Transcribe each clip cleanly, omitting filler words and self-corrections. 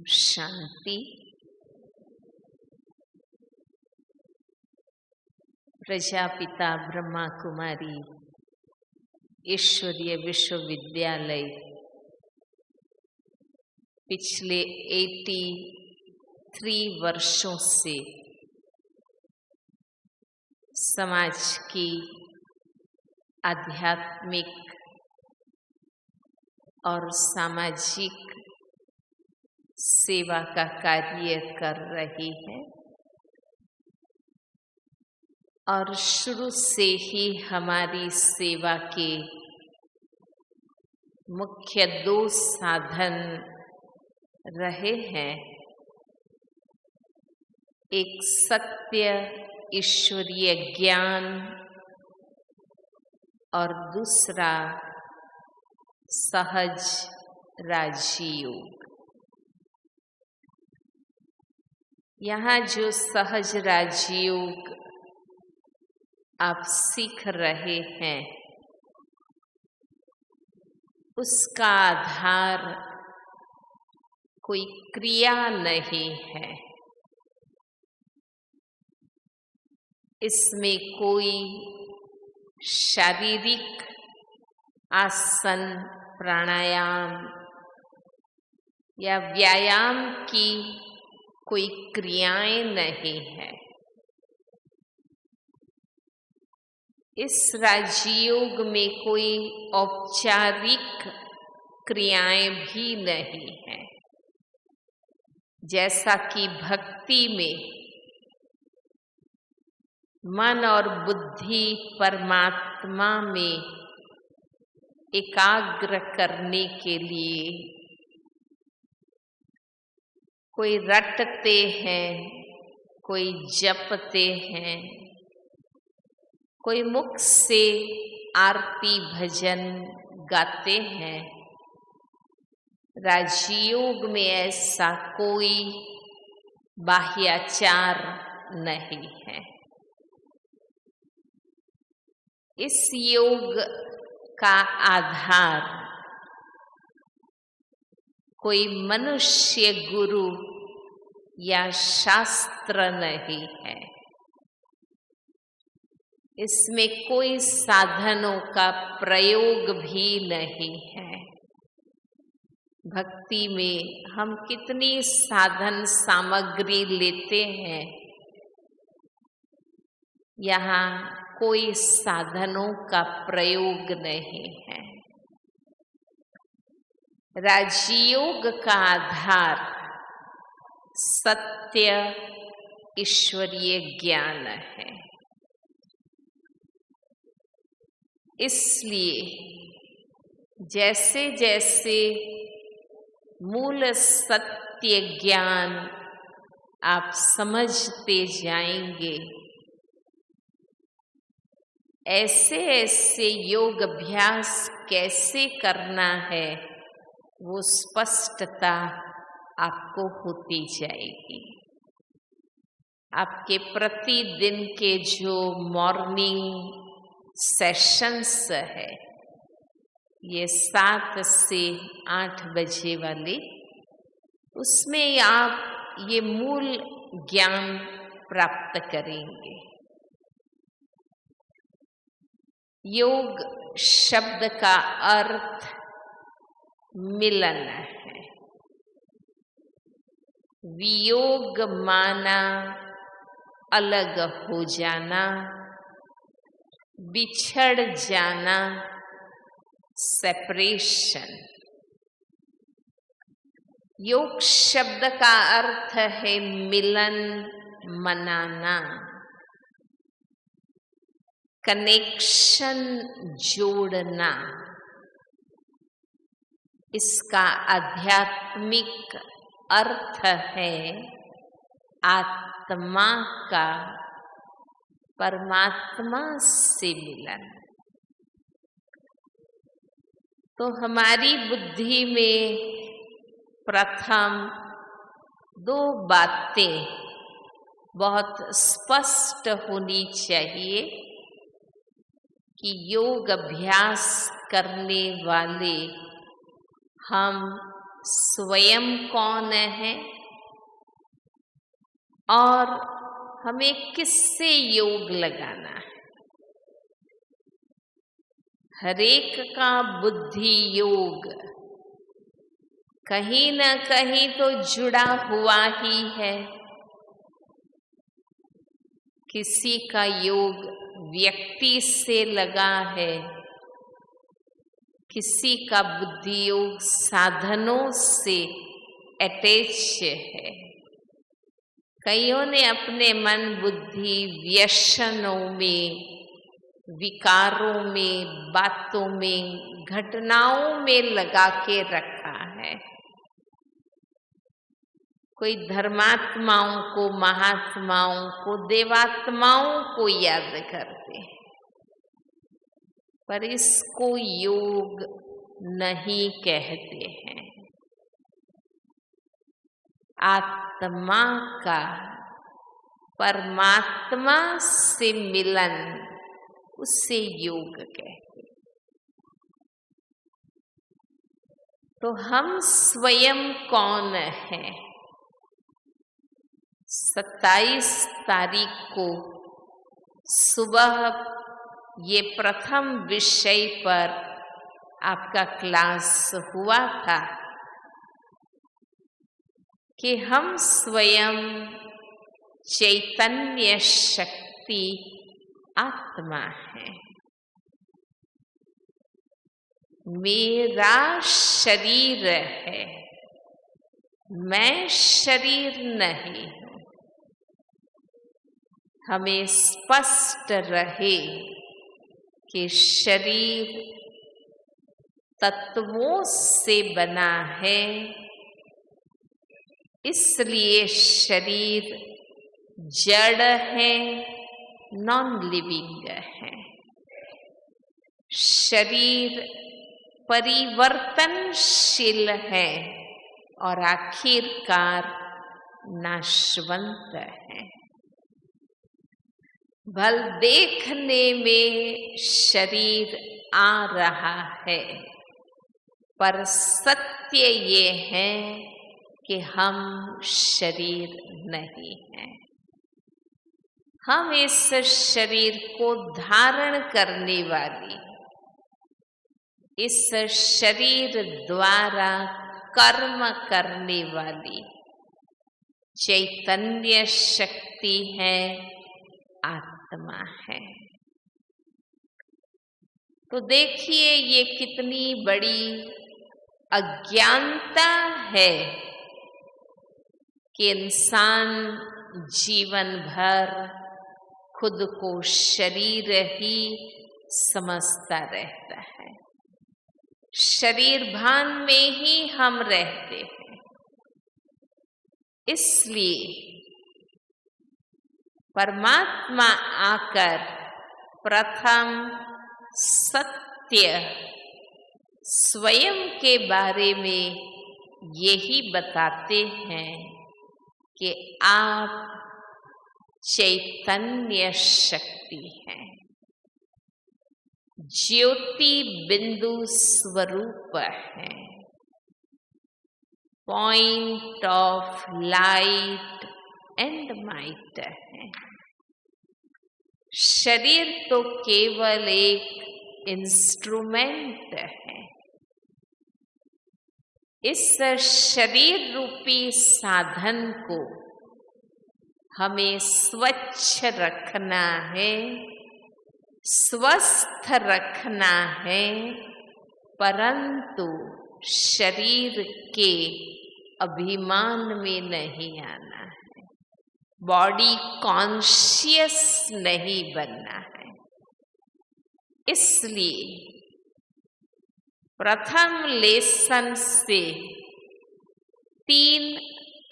शांति। प्रजापिता ब्रह्मा कुमारी ईश्वरीय विश्वविद्यालय पिछले 83 वर्षों से समाज की आध्यात्मिक और सामाजिक सेवा का कार्य कर रही है और शुरू से ही हमारी सेवा के मुख्य 2 साधन रहे हैं। एक सत्य ईश्वरीय ज्ञान और दूसरा सहज राजयोग। यहाँ जो सहज राजयोग आप सीख रहे हैं उसका आधार कोई क्रिया नहीं है, इसमें कोई शारीरिक आसन प्राणायाम या व्यायाम की कोई क्रियाएं नहीं है। इस राजयोग में कोई औपचारिक क्रियाएं भी नहीं है। जैसा कि भक्ति में मन और बुद्धि परमात्मा में एकाग्र करने के लिए कोई रटते हैं, कोई जपते हैं, कोई मुख से आरती भजन गाते हैं, राजयोग में ऐसा कोई बाह्याचार नहीं है। इस योग का आधार कोई मनुष्य गुरु या शास्त्र नहीं है। इसमें कोई साधनों का प्रयोग भी नहीं है। भक्ति में हम कितनी साधन सामग्री लेते हैं, यहाँ कोई साधनों का प्रयोग नहीं है। राजयोग का आधार सत्य ईश्वरीय ज्ञान है। इसलिए जैसे जैसे मूल सत्य ज्ञान आप समझते जाएंगे, ऐसे ऐसे योग अभ्यास कैसे करना है वो स्पष्टता आपको होती जाएगी। आपके प्रतिदिन के जो मॉर्निंग सेशंस है, ये 7 से 8 बजे वाले, उसमें आप ये मूल ज्ञान प्राप्त करेंगे। योग शब्द का अर्थ मिलन है। वियोग माना अलग हो जाना, बिछड़ जाना, सेपरेशन। योग शब्द का अर्थ है मिलन, मनाना, कनेक्शन, जोड़ना। इसका आध्यात्मिक अर्थ है आत्मा का परमात्मा से मिलन। तो हमारी बुद्धि में प्रथम 2 बातें बहुत स्पष्ट होनी चाहिए कि योग अभ्यास करने वाले हम स्वयं कौन है और हमें किससे योग लगाना है। हरेक का बुद्धि योग कहीं न कहीं तो जुड़ा हुआ ही है। किसी का योग व्यक्ति से लगा है, किसी का बुद्धि योग साधनों से अटैच है। कईयों ने अपने मन बुद्धि व्यसनों में, विकारों में, बातों में, घटनाओं में लगा के रखा है। कोई धर्मात्माओं को, महात्माओं को, देवात्माओं को याद करते हैं, पर इसको योग नहीं कहते हैं। आत्मा का परमात्मा से मिलन, उससे योग कहते। तो हम स्वयं कौन हैं? 27 तारीख को सुबह ये प्रथम विषय पर आपका क्लास हुआ था कि हम स्वयं चैतन्य शक्ति आत्मा है। मेरा शरीर है, मैं शरीर नहीं हूं। हमें स्पष्ट रहे कि शरीर तत्वों से बना है, इसलिए शरीर जड़ है, नॉन लिविंग है। शरीर परिवर्तनशील है और आखिरकार नाशवंत है। भल देखने में शरीर आ रहा है, पर सत्य ये है कि हम शरीर नहीं हैं। हम इस शरीर को धारण करने वाली, इस शरीर द्वारा कर्म करने वाली चैतन्य शक्ति है, आत्मा है। तो देखिए ये कितनी बड़ी अज्ञानता है कि इंसान जीवन भर खुद को शरीर ही समझता रहता है। शरीर भान में ही हम रहते हैं। इसलिए परमात्मा आकर प्रथम सत्य स्वयं के बारे में यही बताते हैं कि आप चैतन्य शक्ति हैं, ज्योति बिंदु स्वरूप है, point of light and might है। शरीर तो केवल एक इंस्ट्रूमेंट है। इस शरीर रूपी साधन को हमें स्वच्छ रखना है, स्वस्थ रखना है, परंतु शरीर के अभिमान में नहीं आना है, बॉडी कॉन्शियस नहीं बनना है। इसलिए प्रथम लेसन से 3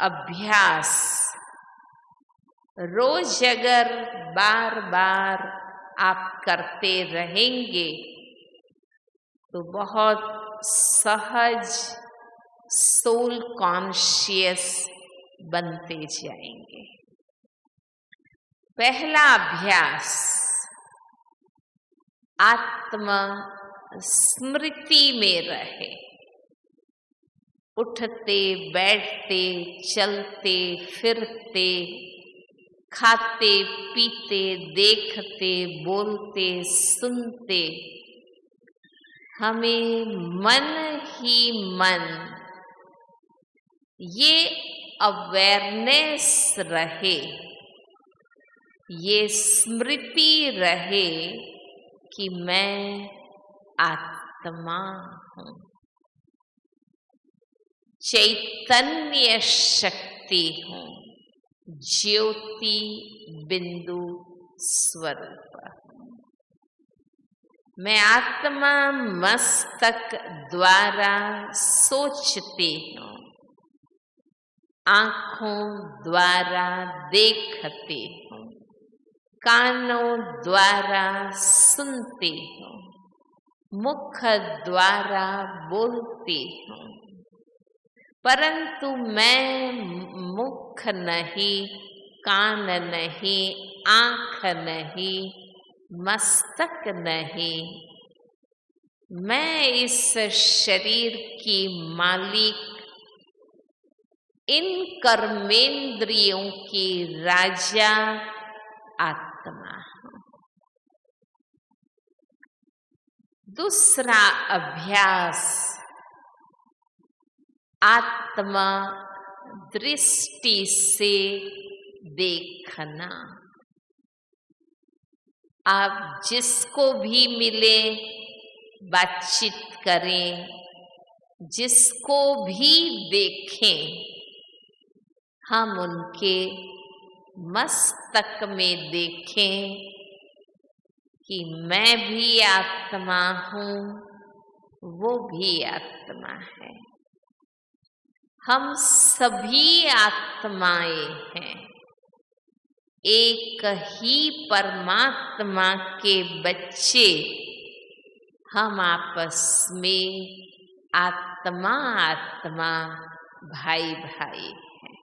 अभ्यास रोज अगर बार बार आप करते रहेंगे तो बहुत सहज सोल कॉन्शियस बनते जाएंगे। पहला अभ्यास आत्म स्मृति में रहे। उठते बैठते चलते फिरते खाते पीते देखते बोलते सुनते हमें मन ही मन ये अवेयरनेस रहे, ये स्मृति रहे कि मैं आत्मा हूँ, चैतन्य शक्ति हूँ, ज्योति बिंदु स्वरूप। मैं आत्मा मस्तक द्वारा सोचती हूँ, आँखों द्वारा देखती हूँ, कानों द्वारा सुनती हूँ, मुख द्वारा बोलती हूँ, परंतु मैं मुख नहीं, कान नहीं, आँख नहीं, मस्तक नहीं, मैं इस शरीर की मालिक, इन कर्मेंद्रियों की राजा आत्मा हूँ। दूसरा अभ्यास आत्मा दृष्टि से देखना। आप जिसको भी मिले बातचीत करें, जिसको भी देखें, हम उनके मस्तक में देखें कि मैं भी आत्मा हूँ, वो भी आत्मा है, हम सभी आत्माएं हैं, एक ही परमात्मा के बच्चे हम आपस में आत्मा आत्मा भाई भाई हैं।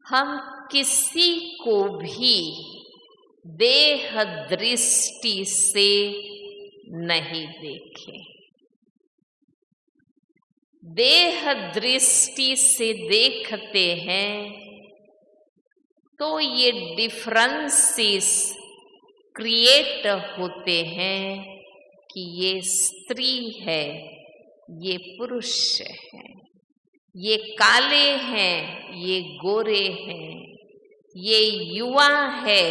हम किसी को भी देह दृष्टि से नहीं देखें। देह दृष्टि से देखते हैं तो ये डिफरेंसेस क्रिएट होते हैं कि ये स्त्री है, ये पुरुष है, ये काले हैं, ये गोरे हैं, ये युवा है,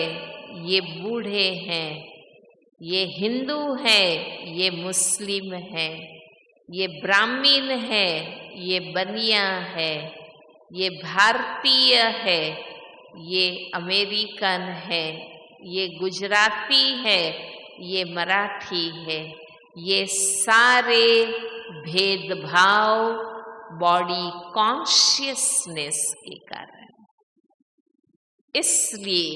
ये बूढ़े हैं, ये हिंदू है, ये मुस्लिम है, ये ब्राह्मण है, ये बनिया है, ये भारतीय है, ये अमेरिकन है, ये गुजराती है, ये मराठी है। ये सारे भेदभाव बॉडी कॉन्शियसनेस के कारण, इसलिए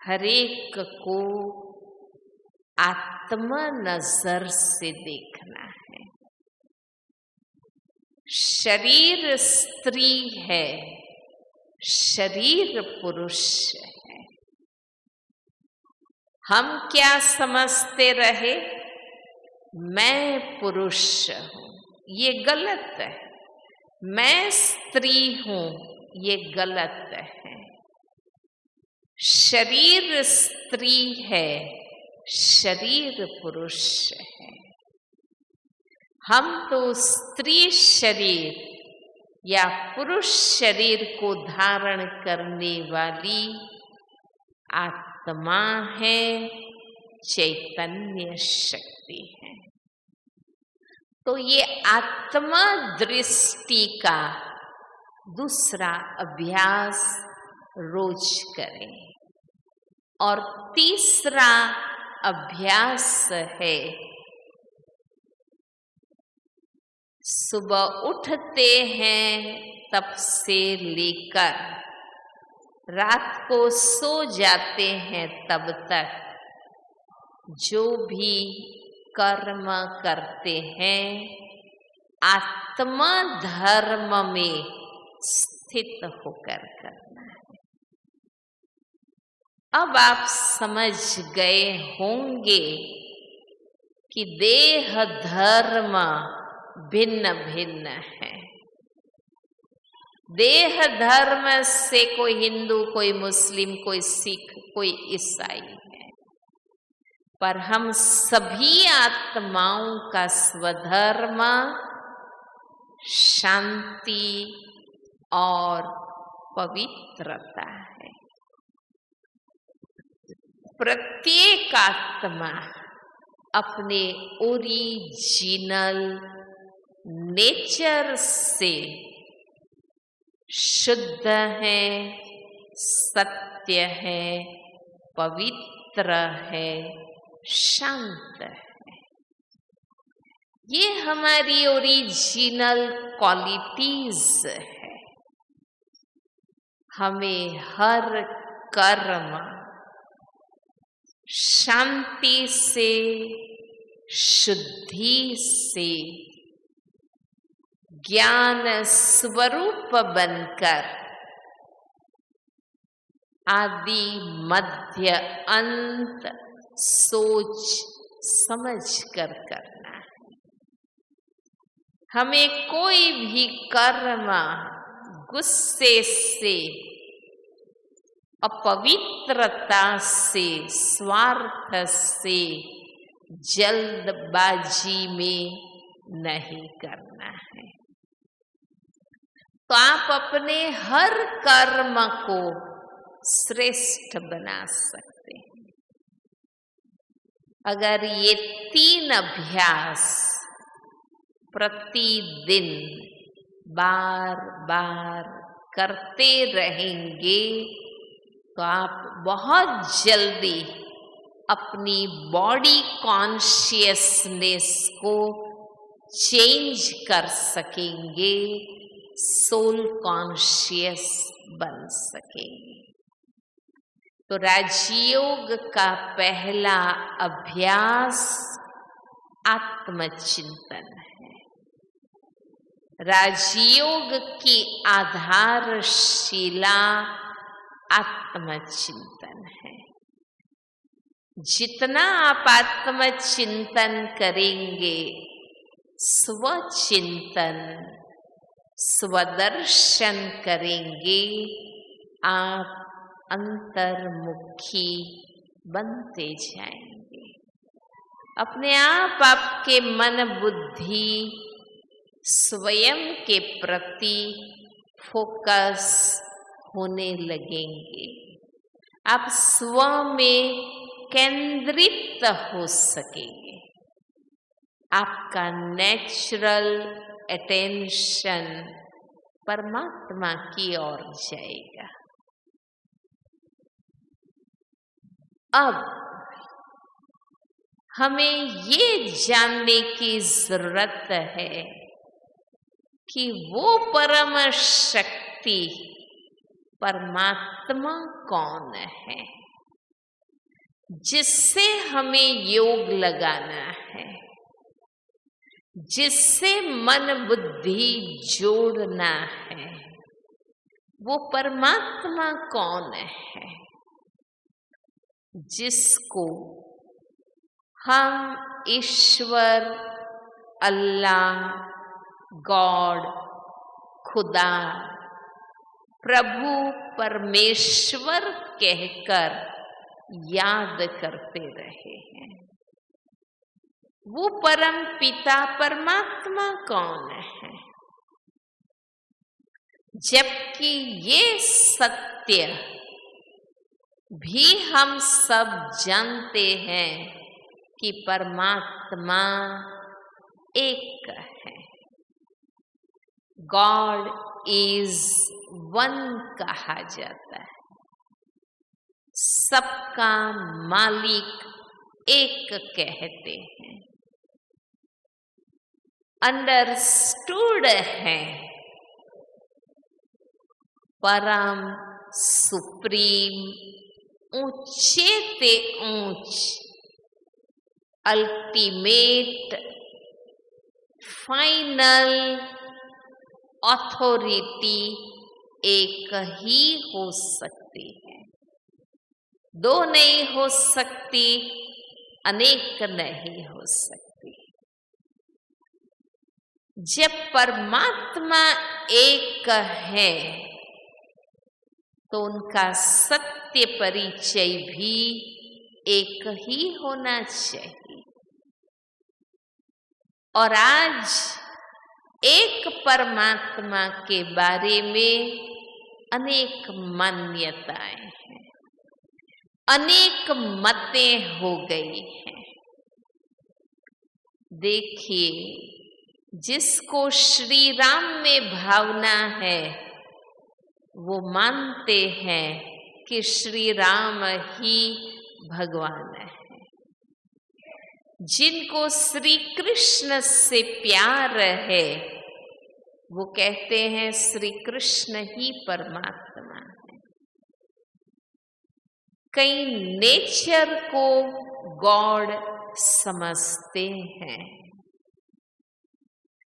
हरेक को आत्म नजर से देखना है। शरीर स्त्री है, शरीर पुरुष है। हम क्या समझते रहे, मैं पुरुष हूं, ये गलत है। मैं स्त्री हूं, ये गलत है। शरीर स्त्री है, शरीर पुरुष है। हम तो स्त्री शरीर या पुरुष शरीर को धारण करने वाली आत्मा है, चैतन्य शक्ति है। तो ये आत्मा दृष्टि का दूसरा अभ्यास रोज करें। और तीसरा अभ्यास है सुबह उठते हैं तब से लेकर रात को सो जाते हैं तब तक जो भी कर्म करते हैं आत्मा धर्म में स्थित होकर करना है। अब आप समझ गए होंगे कि देह धर्म भिन्न भिन्न है। देह धर्म से कोई हिंदू, कोई मुस्लिम, कोई सिख, कोई ईसाई है, पर हम सभी आत्माओं का स्वधर्म शांति और पवित्रता है। प्रत्येक आत्मा अपने ओरिजिनल नेचर से शुद्ध है, सत्य है, पवित्र है, शांत है। ये हमारी ओरिजिनल क्वालिटीज है। हमें हर कर्म शांति से, शुद्धि से, ज्ञान स्वरूप बनकर आदि मध्य अंत सोच समझ कर करना है। हमें कोई भी कर्म गुस्से से, अपवित्रता से, स्वार्थ से, जल्दबाजी में नहीं करना है। तो आप अपने हर कर्म को श्रेष्ठ बना सकते हैं अगर ये 3 अभ्यास प्रतिदिन बार बार करते रहेंगे तो आप बहुत जल्दी अपनी बॉडी कॉन्शियसनेस को चेंज कर सकेंगे, सोल कॉन्शियस बन सकेंगे। तो राजयोग का पहला अभ्यास आत्मचिंतन है। राजयोग की आधारशिला आत्मचिंतन है। जितना आप आत्मचिंतन करेंगे, स्वचिंतन, स्वदर्शन करेंगे, आप अंतर्मुखी बनते जाएंगे। अपने आप आपके मन बुद्धि स्वयं के प्रति फोकस होने लगेंगे। आप स्व में केंद्रित हो सकेंगे। आपका नेचुरल अटेंशन परमात्मा की ओर जाएगा। अब हमें ये जानने की जरूरत है कि वो परम शक्ति परमात्मा कौन है, जिससे हमें योग लगाना है, जिससे मन बुद्धि जोड़ना है। वो परमात्मा कौन है जिसको हम ईश्वर, अल्लाह, गॉड, खुदा, प्रभु, परमेश्वर कहकर याद करते रहे हैं। वो परम पिता परमात्मा कौन है? जबकि ये सत्य भी हम सब जानते हैं कि परमात्मा एक है। गॉड इज वन कहा जाता है। सबका मालिक एक कहते हैं। अंडरस्टूड है परम सुप्रीम, ऊंचे ते ऊंच, अल्टीमेट, फाइनल अथॉरिटी एक ही हो सकती है। 2 नहीं हो सकती, अनेक नहीं हो सकती। जब परमात्मा एक है तो उनका सत्य परिचय भी एक ही होना चाहिए। और आज एक परमात्मा के बारे में अनेक मान्यताएं हैं, अनेक मतें हो गई हैं। देखिए, जिसको श्री राम में भावना है वो मानते हैं कि श्री राम ही भगवान है। जिनको श्री कृष्ण से प्यार है वो कहते हैं श्री कृष्ण ही परमात्मा है। कई नेचर को गॉड समझते हैं,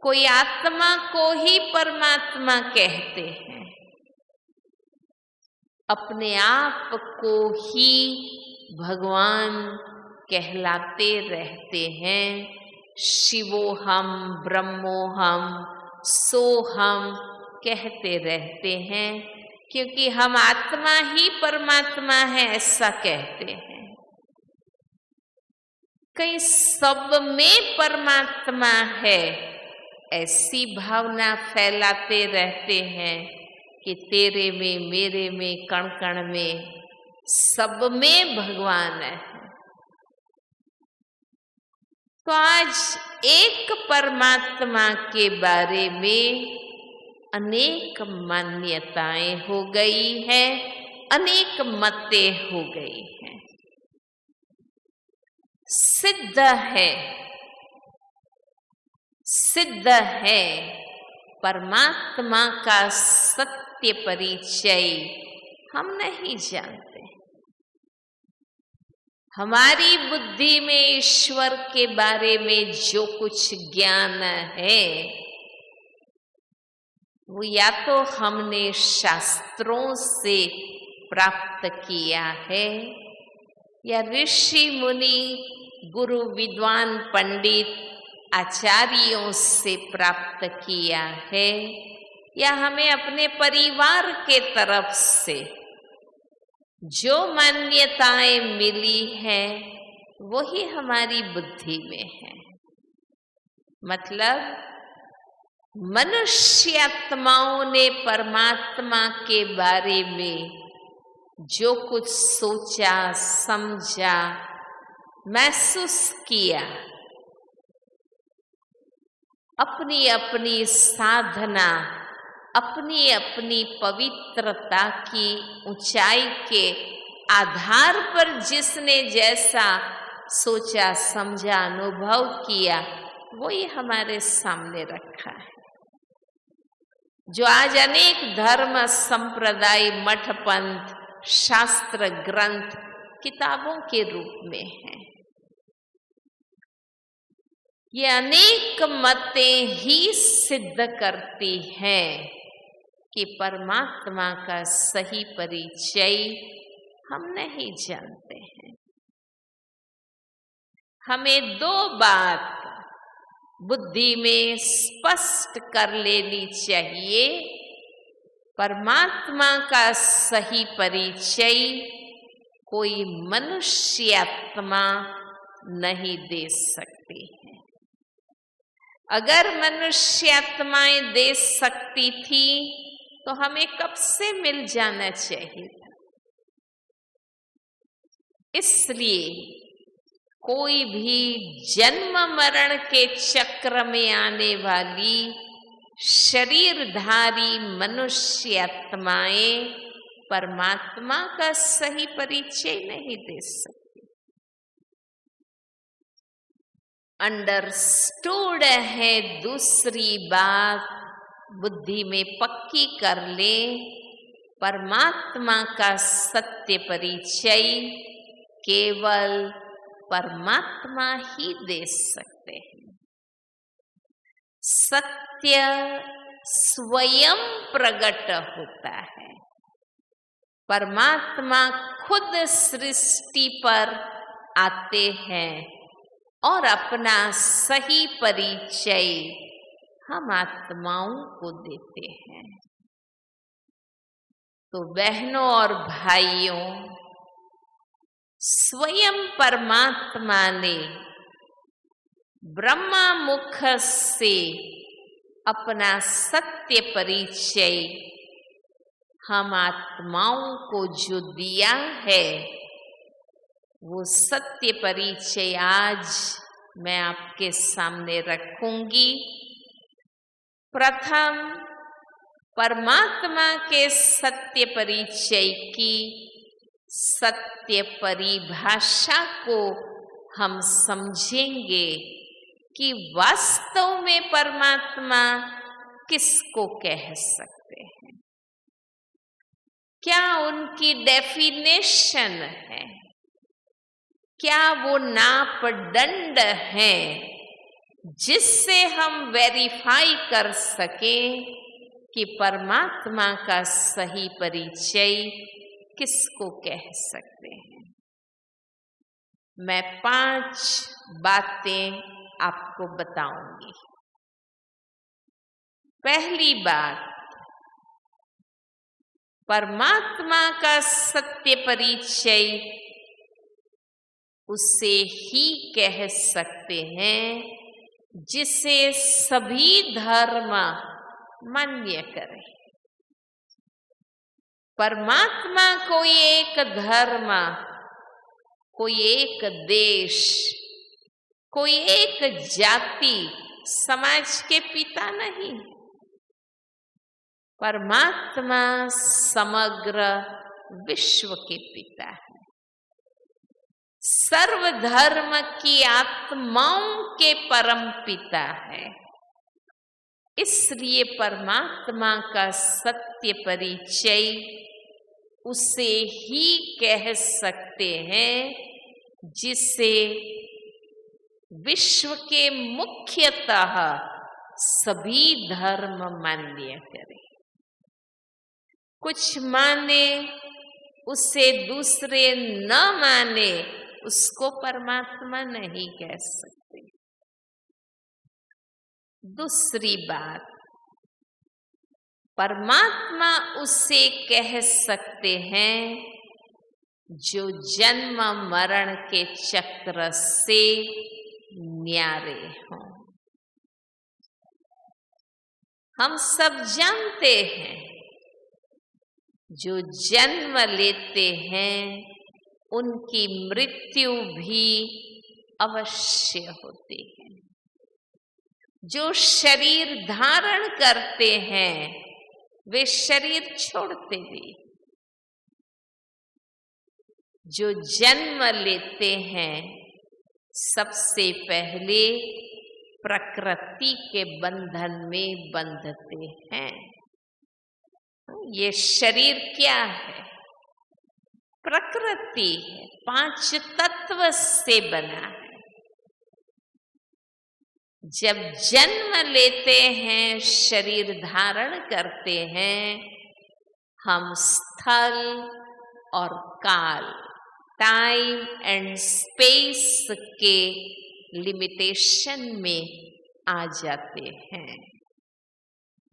कोई आत्मा को ही परमात्मा कहते हैं, अपने आप को ही भगवान कहलाते रहते हैं। शिवोहम ब्रह्मोहम सोहम कहते रहते हैं, क्योंकि हम आत्मा ही परमात्मा है ऐसा कहते हैं। कई सब में परमात्मा है ऐसी भावना फैलाते रहते हैं कि तेरे में, मेरे में, कण कण में, सब में भगवान है। तो आज एक परमात्मा के बारे में अनेक मान्यताएं हो गई है, अनेक मतें हो गई हैं। सिद्ध है परमात्मा का सत्य परिचय हम नहीं जानते। हमारी बुद्धि में ईश्वर के बारे में जो कुछ ज्ञान है वो या तो हमने शास्त्रों से प्राप्त किया है, या ऋषि मुनि, गुरु, विद्वान, पंडित, आचार्यों से प्राप्त किया है, या हमें अपने परिवार के तरफ से जो मान्यताएं मिली हैं वही हमारी बुद्धि में है। मतलब मनुष्यात्माओं ने परमात्मा के बारे में जो कुछ सोचा, समझा, महसूस किया, अपनी अपनी साधना, अपनी अपनी पवित्रता की ऊंचाई के आधार पर जिसने जैसा सोचा, समझा, अनुभव किया, वो ही हमारे सामने रखा है। जो आज अनेक धर्म, संप्रदाय, मठ, पंथ, शास्त्र, ग्रंथ, किताबों के रूप में है, ये अनेक मतें ही सिद्ध करती हैं कि परमात्मा का सही परिचय हम नहीं जानते हैं। हमें दो बात बुद्धि में स्पष्ट कर लेनी चाहिए। परमात्मा का सही परिचय कोई मनुष्यात्मा नहीं दे सकती है। अगर मनुष्यात्माएं दे सकती थी तो हमें कब से मिल जाना चाहिए था। इसलिए कोई भी जन्म मरण के चक्र में आने वाली शरीरधारी मनुष्यात्माएं परमात्मा का सही परिचय नहीं दे सकती। अंडरस्टूड है दूसरी बात, बुद्धि में पक्की कर ले, परमात्मा का सत्य परिचय केवल परमात्मा ही दे सकते हैं। सत्य स्वयं प्रकट होता है। परमात्मा खुद सृष्टि पर आते हैं और अपना सही परिचय हम आत्माओं को देते हैं। तो बहनों और भाइयों, स्वयं परमात्मा ने ब्रह्मा मुख से अपना सत्य परिचय हम आत्माओं को जो दिया है, वो सत्य परिचय आज मैं आपके सामने रखूंगी। प्रथम, परमात्मा के सत्य परिचय की सत्य परिभाषा को हम समझेंगे कि वास्तव में परमात्मा किसको कह सकते हैं, क्या उनकी डेफिनेशन है, क्या वो नापदंड है जिससे हम वेरीफाई कर सकें कि परमात्मा का सही परिचय किसको कह सकते हैं। मैं 5 बातें आपको बताऊंगी। पहली बात, परमात्मा का सत्य परिचय उसे ही कह सकते हैं जिसे सभी धर्म मान्य करें। परमात्मा कोई एक धर्म, कोई एक देश, कोई एक जाति समाज के पिता नहीं। परमात्मा समग्र विश्व के पिता है, सर्वधर्म की आत्माओं के परम पिता है। इसलिए परमात्मा का सत्य परिचय उसे ही कह सकते हैं जिसे विश्व के मुख्यतः सभी धर्म मान्य करें। कुछ माने उसे, दूसरे न माने उसको परमात्मा नहीं कह सकते। दूसरी बात, परमात्मा उसे कह सकते हैं जो जन्म मरण के चक्र से न्यारे हों। हम सब जानते हैं जो जन्म लेते हैं उनकी मृत्यु भी अवश्य होती है। जो शरीर धारण करते हैं वे शरीर छोड़ते भी। जो जन्म लेते हैं सबसे पहले प्रकृति के बंधन में बंधते हैं। ये शरीर क्या है? प्रकृति है, 5 तत्व से बना है। जब जन्म लेते हैं, शरीर धारण करते हैं, हम स्थल और काल, टाइम एंड स्पेस के लिमिटेशन में आ जाते हैं।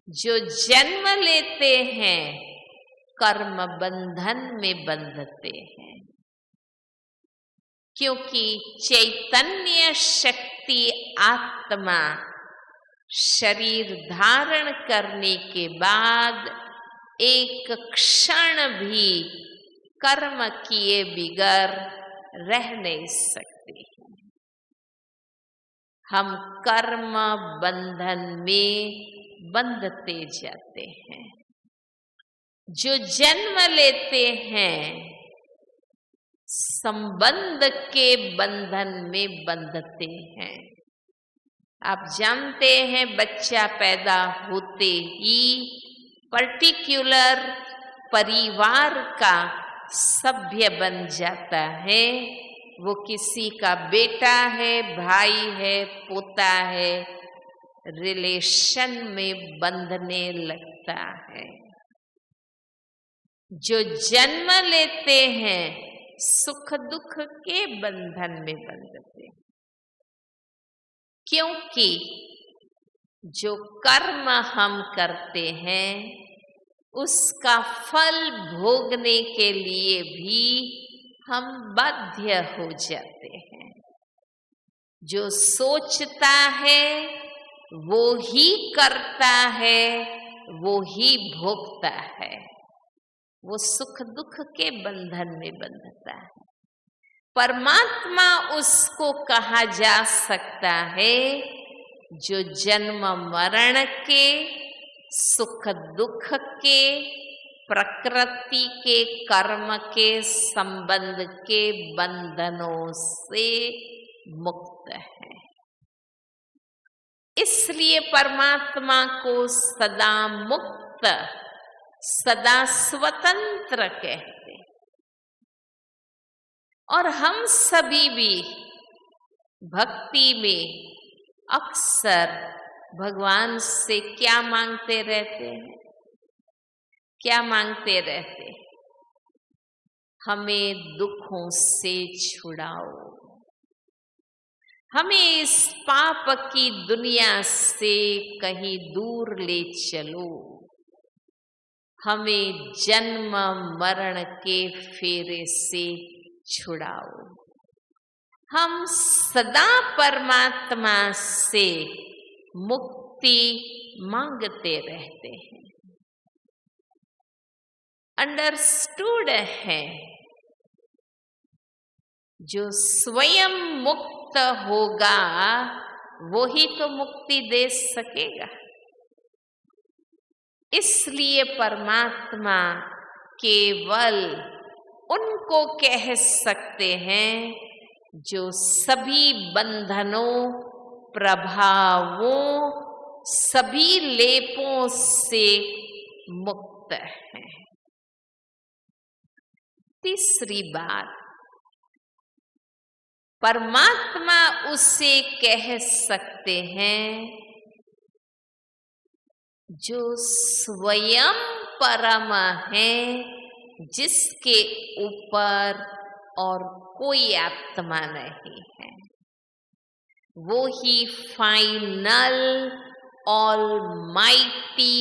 जो जन्म लेते हैं कर्म बंधन में बंधते हैं, क्योंकि चैतन्य शक्ति आत्मा शरीर धारण करने के बाद एक क्षण भी कर्म किए बिगर रह नहीं सकती। हम कर्म बंधन में बंधते जाते हैं। जो जन्म लेते हैं संबंध के बंधन में बंधते हैं। आप जानते हैं बच्चा पैदा होते ही पर्टिकुलर परिवार का सभ्य बन जाता है। वो किसी का बेटा है, भाई है, पोता है, रिलेशन में बंधने लगता है। जो जन्म लेते हैं सुख दुख के बंधन में बंधते, क्योंकि जो कर्म हम करते हैं उसका फल भोगने के लिए भी हम बाध्य हो जाते हैं। जो सोचता है वो ही करता है, वो ही भोगता है, वो सुख दुख के बंधन में बंधता है। परमात्मा उसको कहा जा सकता है जो जन्म मरण के, सुख दुख के, प्रकृति के, कर्म के, संबंध के बंधनों से मुक्त है। इसलिए परमात्मा को सदा मुक्त, सदा स्वतंत्र कहते। और हम सभी भी भक्ति में अक्सर भगवान से क्या मांगते रहते हैं? क्या मांगते रहते? हमें दुखों से छुड़ाओ, हमें इस पाप की दुनिया से कहीं दूर ले चलो, हमें जन्म मरण के फेरे से छुड़ाओ। हम सदा परमात्मा से मुक्ति मांगते रहते हैं। अंडरस्टूड है, जो स्वयं मुक्त होगा वो ही तो मुक्ति दे सकेगा। इसलिए परमात्मा केवल उनको कह सकते हैं जो सभी बंधनों, प्रभावों, सभी लेपों से मुक्त हैं। तीसरी बात, परमात्मा उसे कह सकते हैं जो स्वयं परम है, जिसके ऊपर और कोई आत्मा नहीं है। वो ही फाइनल ऑलमाइटी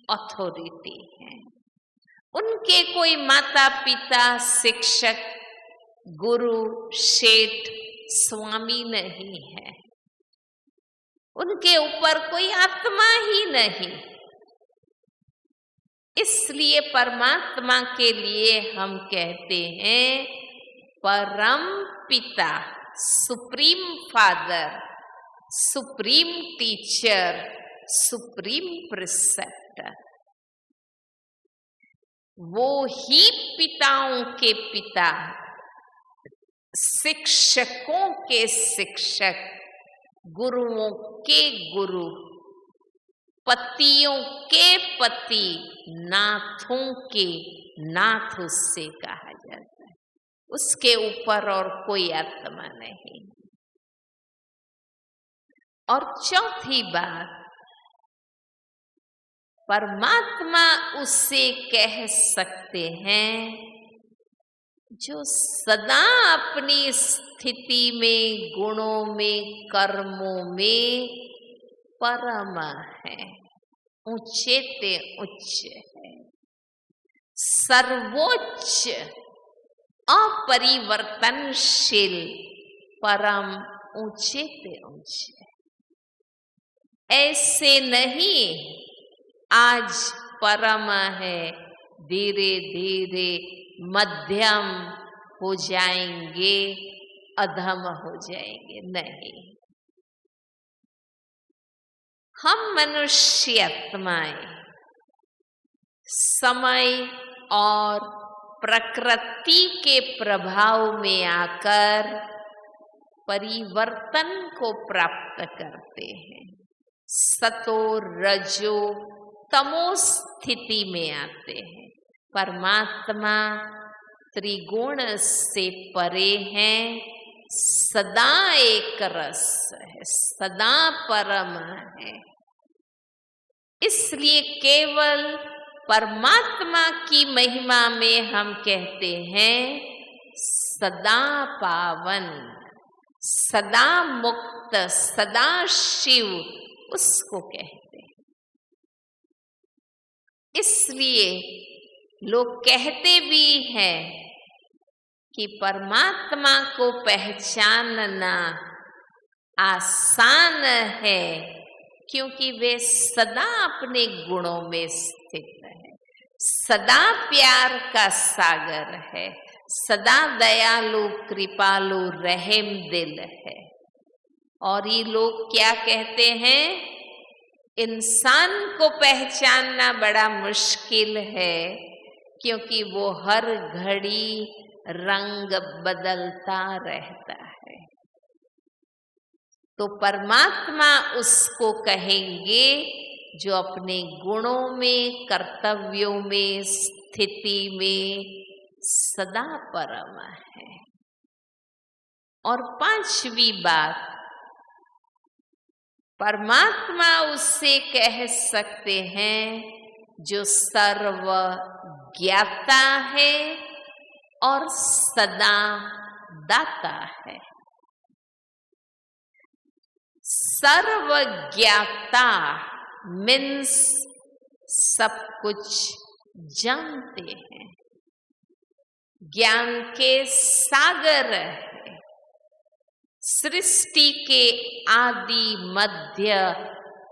अथॉरिटी है। उनके कोई माता पिता, शिक्षक, गुरु, शेठ, स्वामी नहीं है। उनके ऊपर कोई आत्मा ही नहीं। इसलिए परमात्मा के लिए हम कहते हैं परम पिता, supreme father, supreme teacher, supreme preceptor. वो ही पिताओं के पिता, शिक्षकों के शिक्षक, गुरुओं के गुरु, पतियों के पति, नाथों के नाथ उससे कहा जाता है। उसके ऊपर और कोई आत्मा नहीं। और चौथी बात, परमात्मा उसे कह सकते हैं जो सदा अपनी स्थिति में, गुणों में, कर्मों में परम है, ऊंचे ते उच्च है, सर्वोच्च, अपरिवर्तनशील, परम ऊंचे ते ऊंचे। ऐसे नहीं आज परम है, धीरे धीरे मध्यम हो जाएंगे, अधम हो जाएंगे, नहीं। हम मनुष्य आत्माएं समय और प्रकृति के प्रभाव में आकर परिवर्तन को प्राप्त करते हैं। सतो रजो तमो स्थिति में आते हैं। परमात्मा त्रिगुण से परे हैं, सदा एक रस है, सदा परम है। इसलिए केवल परमात्मा की महिमा में हम कहते हैं सदा पावन, सदा मुक्त, सदा शिव, उसको कहते हैं। इसलिए लोग कहते भी हैं कि परमात्मा को पहचानना आसान है, क्योंकि वे सदा अपने गुणों में स्थित है, सदा प्यार का सागर है, सदा दयालु कृपालु रहम दिल है। और ये लोग क्या कहते हैं, इंसान को पहचानना बड़ा मुश्किल है, क्योंकि वो हर घड़ी रंग बदलता रहता है। तो परमात्मा उसको कहेंगे जो अपने गुणों में, कर्तव्यों में, स्थिति में सदा परम है। और पांचवी बात, परमात्मा उससे कह सकते हैं जो सर्व ज्ञाता है और सदा दाता है। सर्वज्ञाता मीन्स सब कुछ जानते हैं, ज्ञान के सागर है, सृष्टि के आदि मध्य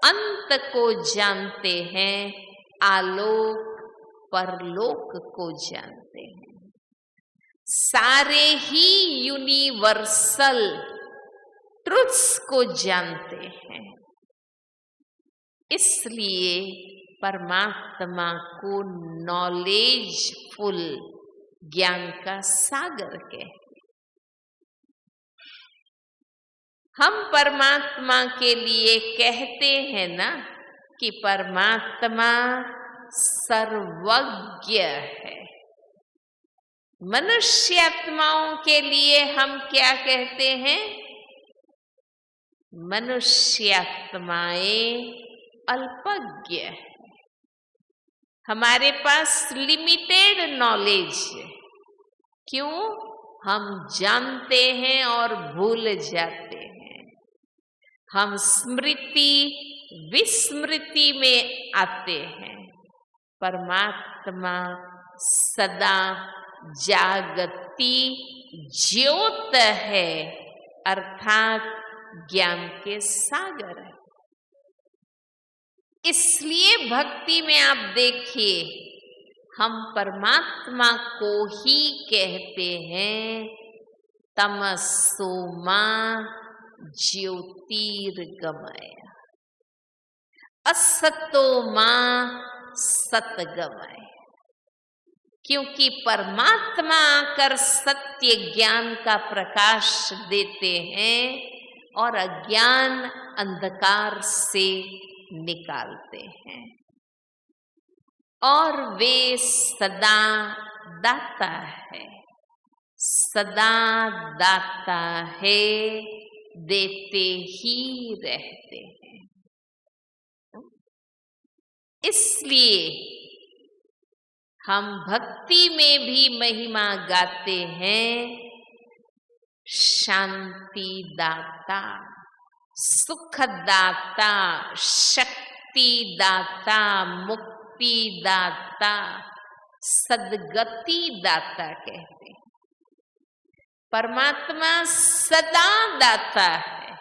अंत को जानते हैं, आलोक परलोक को जानते हैं, सारे ही यूनिवर्सल ट्रुथ्स को जानते हैं। इसलिए परमात्मा को नॉलेजफुल, ज्ञान का सागर कहते। हम परमात्मा के लिए कहते हैं ना कि परमात्मा सर्वज्ञ है। मनुष्य आत्माओं के लिए हम क्या कहते हैं, मनुष्य आत्माएं अल्पज्ञ है, हमारे पास लिमिटेड नॉलेज है। क्यों? हम जानते हैं और भूल जाते हैं, हम स्मृति विस्मृति में आते हैं। परमात्मा सदा जागती ज्योत है, अर्थात ज्ञान के सागर है। इसलिए भक्ति में आप देखिए, हम परमात्मा को ही कहते हैं तमसो मां ज्योतिर्गमय, असतो मां सतगमय। क्योंकि परमात्मा आकर सत्य ज्ञान का प्रकाश देते हैं और अज्ञान अंधकार से निकालते हैं। और वे सदा दाता है, सदा दाता है, देते ही रहते हैं। इसलिए हम भक्ति में भी महिमा गाते हैं, शांति दाता, सुख दाता, शक्ति दाता, मुक्ति दाता, सदगति दाता कहते हैं। परमात्मा सदा दाता है।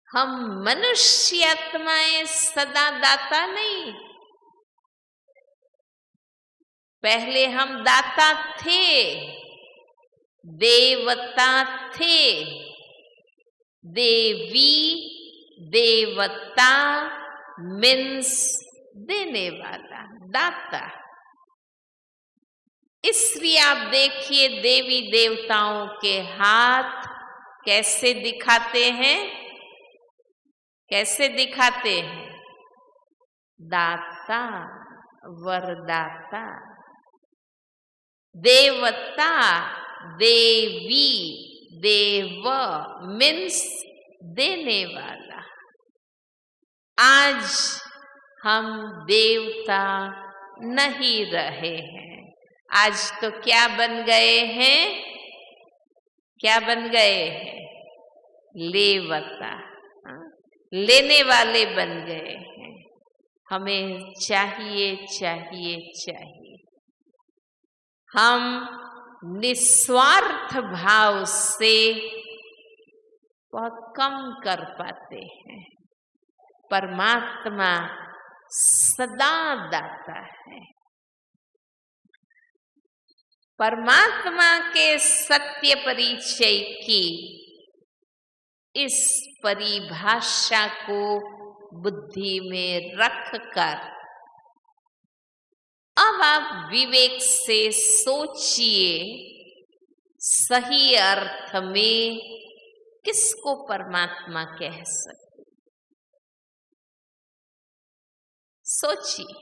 हम मनुष्य आत्माएं सदा दाता नहीं। पहले हम दाता थे, देवता थे, देवी देवता मीन्स देने वाला, दाता। इसलिए आप देखिए देवी देवताओं के हाथ कैसे दिखाते हैं, कैसे दिखाते हैं, दाता, वरदाता। देवता, देवी, देव मीन्स देने वाला। आज हम देवता नहीं रहे हैं, आज तो क्या बन गए हैं, क्या बन गए हैं, लेवता, लेने वाले बन गए हैं। हमें चाहिए चाहिए चाहिए। हम निस्वार्थ भाव से बहुत कम कर पाते हैं। परमात्मा सदा दाता है। परमात्मा के सत्य परिचय की इस परिभाषा को बुद्धि में रखकर अब आप विवेक से सोचिए, सही अर्थ में किसको परमात्मा कह सकते? सोचिए।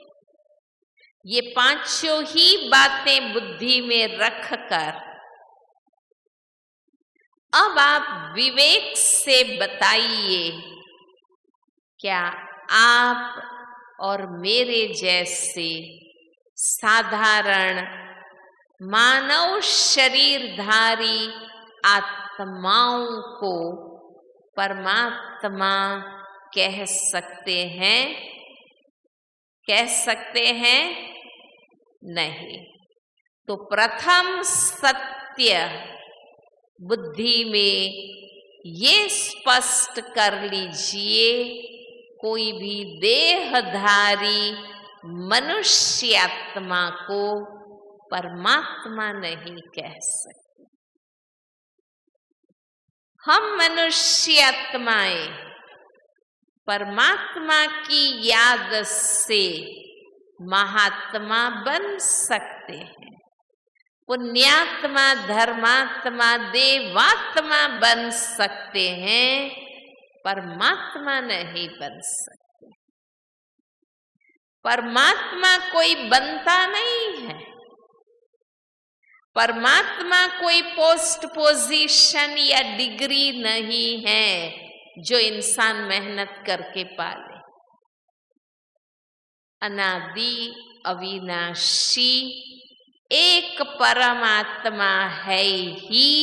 ये पांचों ही बातें बुद्धि में रखकर अब आप विवेक से बताइए, क्या आप और मेरे जैसे साधारण मानव शरीरधारी आत्माओं को परमात्मा कह सकते हैं? कह सकते हैं? नहीं। तो प्रथम सत्य बुद्धि में ये स्पष्ट कर लीजिए, कोई भी देहधारी मनुष्य आत्मा को परमात्मा नहीं कह सकते। हम मनुष्य आत्माएं परमात्मा की याद से महात्मा बन सकते हैं। पुण्यात्मा, धर्मात्मा, देवात्मा बन सकते हैं, परमात्मा नहीं बन सकते। परमात्मा कोई बनता नहीं है। परमात्मा कोई पोस्ट पोजीशन या डिग्री नहीं है जो इंसान मेहनत करके पाले। अनादि अविनाशी एक परमात्मा है ही,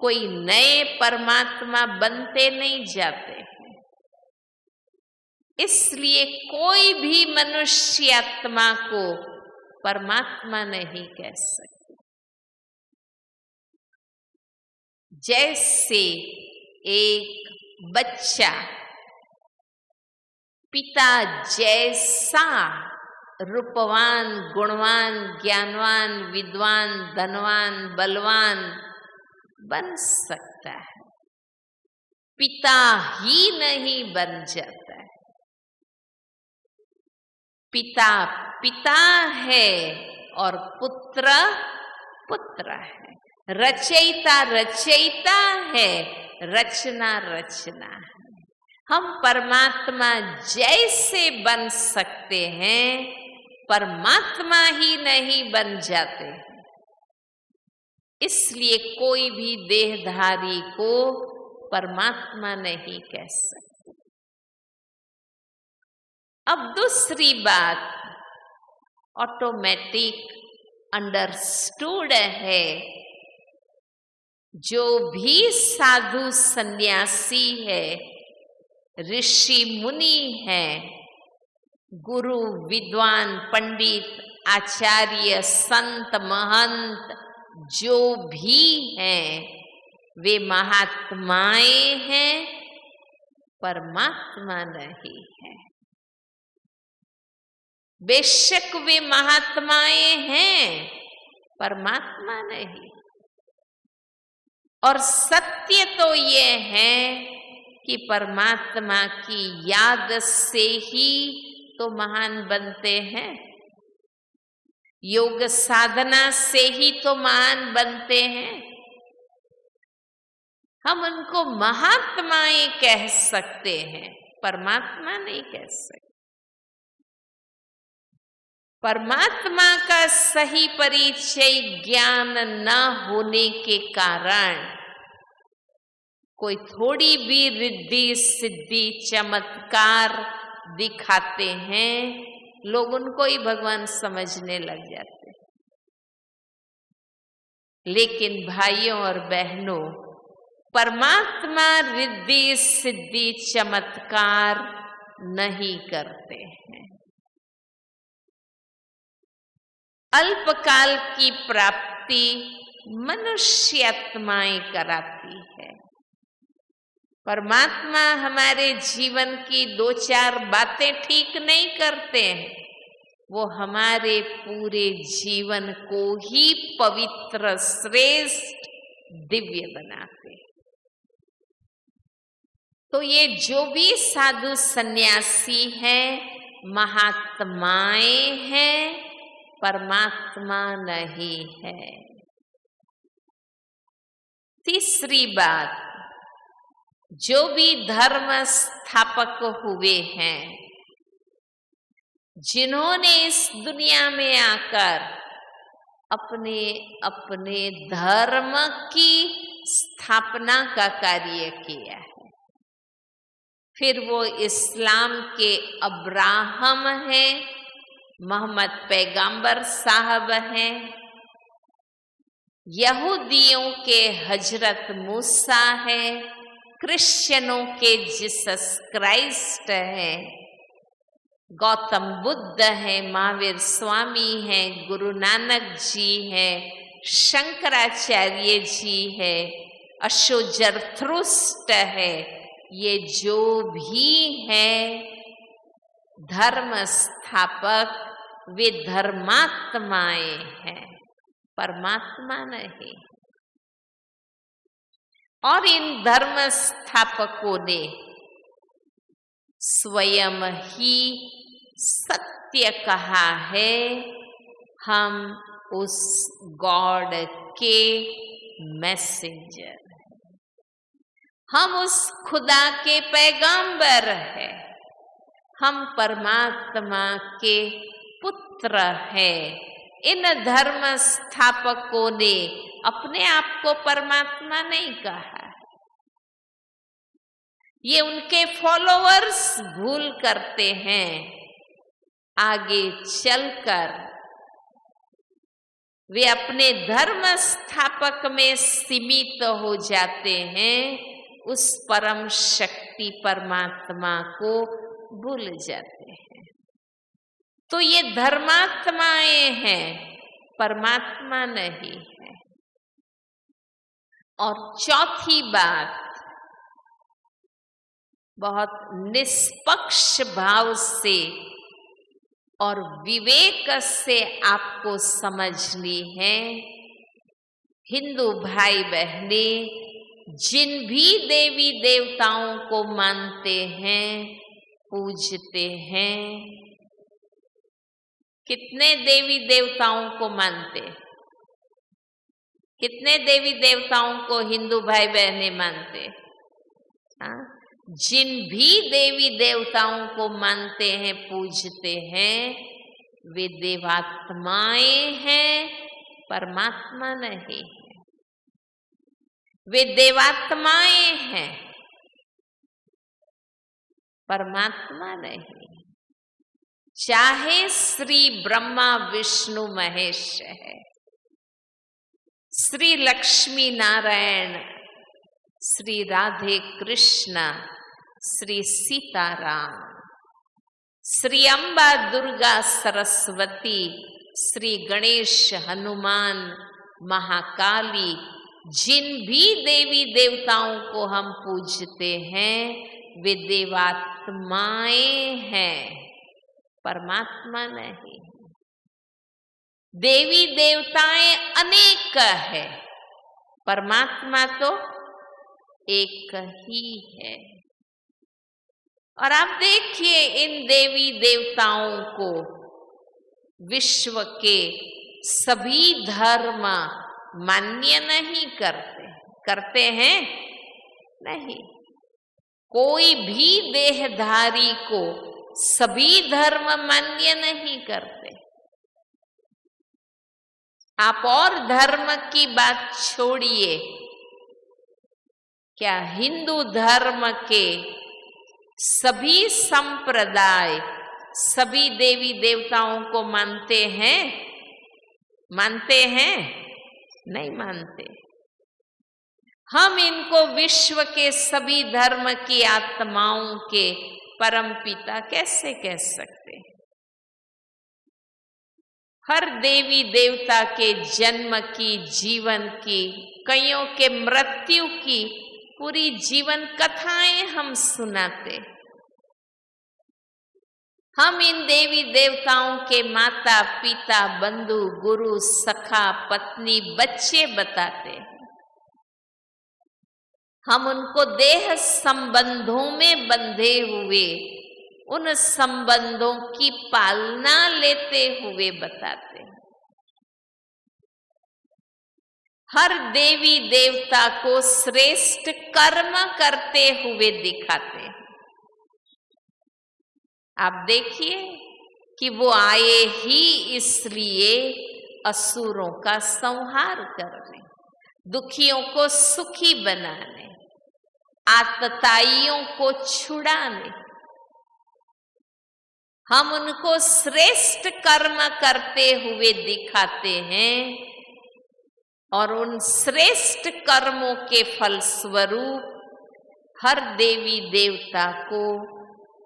कोई नए परमात्मा बनते नहीं जाते हैं। इसलिए कोई भी मनुष्य आत्मा को परमात्मा नहीं कह सकते। जैसे एक बच्चा पिता जैसा रूपवान, गुणवान, ज्ञानवान, विद्वान, धनवान, बलवान बन सकता है, पिता ही नहीं बन जाता है। पिता पिता है और पुत्र पुत्र है। रचयिता रचयिता है, रचना रचना है। हम परमात्मा जैसे बन सकते हैं, परमात्मा ही नहीं बन जाते हैं। इसलिए कोई भी देहधारी को परमात्मा नहीं कह सकते। अब दूसरी बात ऑटोमेटिक अंडरस्टूड है, जो भी साधु सन्यासी है, ऋषि मुनि है, गुरु, विद्वान, पंडित, आचार्य, संत, महंत जो भी हैं, वे महात्माएं हैं, परमात्मा नहीं है। बेशक वे महात्माएं हैं, परमात्मा नहीं। और सत्य तो ये है कि परमात्मा की याद से ही तो महान बनते हैं, योग साधना से ही तो महान बनते हैं। हम उनको महात्माएं कह सकते हैं, परमात्मा नहीं कह सकते। परमात्मा का सही परिचय ज्ञान न होने के कारण कोई थोड़ी भी रिद्धि सिद्धि चमत्कार दिखाते हैं, लोग उनको ही भगवान समझने लग जाते हैं। लेकिन भाइयों और बहनों, परमात्मा रिद्धि सिद्धि चमत्कार नहीं करते हैं। अल्पकाल की प्राप्ति मनुष्य आत्माएं कराती है। परमात्मा हमारे जीवन की दो चार बातें ठीक नहीं करते हैं, वो हमारे पूरे जीवन को ही पवित्र, श्रेष्ठ, दिव्य बनाते हैं। तो ये जो भी साधु सन्यासी हैं, महात्माएं हैं, परमात्मा नहीं है। तीसरी बात, जो भी धर्म स्थापक हुए हैं, जिन्होंने इस दुनिया में आकर अपने अपने धर्म की स्थापना का कार्य किया है, फिर वो इस्लाम के अब्राहम हैं, मोहम्मद पैगंबर साहब हैं, यहूदियों के हजरत मूसा है, क्रिश्चियनों के जीसस क्राइस्ट है, गौतम बुद्ध है, महावीर स्वामी है, गुरु नानक जी है, शंकराचार्य जी है, अशोक जरथुस्त्र है, ये जो भी है धर्म स्थापक, वे धर्मात्माएं हैं, परमात्मा नहीं। और इन धर्म स्थापकों ने स्वयं ही सत्य कहा है, हम उस गॉड के मैसेंजर, हम उस खुदा के पैगंबर हैं, हम परमात्मा के पुत्र हैं। इन धर्म स्थापकों ने अपने आप को परमात्मा नहीं कहा, ये उनके फॉलोअर्स भूल करते हैं। आगे चलकर वे अपने धर्म स्थापक में सीमित हो जाते हैं, उस परम शक्ति परमात्मा को भूल जाते हैं। तो ये धर्मात्माएं हैं, परमात्मा नहीं है। और चौथी बात, बहुत निष्पक्ष भाव से और विवेक से आपको समझनी है। हिंदू भाई बहने जिन भी देवी देवताओं को मानते हैं, पूजते हैं, कितने देवी देवताओं को मानते, कितने देवी देवताओं को हिंदू भाई बहने मानते? हाँ, जिन भी देवी देवताओं को मानते हैं, पूजते हैं, वे देवात्माएं हैं, परमात्मा नहीं है। वे देवात्माएं हैं, परमात्मा नहीं। चाहे श्री ब्रह्मा विष्णु महेश है, श्री लक्ष्मी नारायण, श्री राधे कृष्ण, श्री सीताराम, श्री अम्बा दुर्गा सरस्वती, श्री गणेश हनुमान महाकाली, जिन भी देवी देवताओं को हम पूजते हैं, वे देवात्माएं हैं, परमात्मा नहीं। देवी देवताएं अनेक है, परमात्मा तो एक ही है। और आप देखिए, इन देवी देवताओं को विश्व के सभी धर्म मान्य नहीं करते। करते हैं? नहीं। कोई भी देहधारी को सभी धर्म मान्य नहीं करते। आप और धर्म की बात छोड़िए, क्या हिंदू धर्म के सभी संप्रदाय सभी देवी देवताओं को मानते हैं? मानते हैं? नहीं मानते। हम इनको विश्व के सभी धर्म की आत्माओं के परम पिता कैसे कह सकते? हर देवी देवता के जन्म की, जीवन की, कईयों के मृत्यु की पूरी जीवन कथाएं हम सुनाते। हम इन देवी देवताओं के माता पिता, बंधु, गुरु, सखा, पत्नी, बच्चे बताते। हम उनको देह संबंधों में बंधे हुए उन संबंधों की पालना लेते हुए बताते। हर देवी देवता को श्रेष्ठ कर्म करते हुए दिखाते। आप देखिए कि वो आए ही इसलिए असुरों का संहार करने, दुखियों को सुखी बनाने, आतताइयों को छुड़ाने। हम उनको श्रेष्ठ कर्म करते हुए दिखाते हैं और उन श्रेष्ठ कर्मों के फलस्वरूप हर देवी देवता को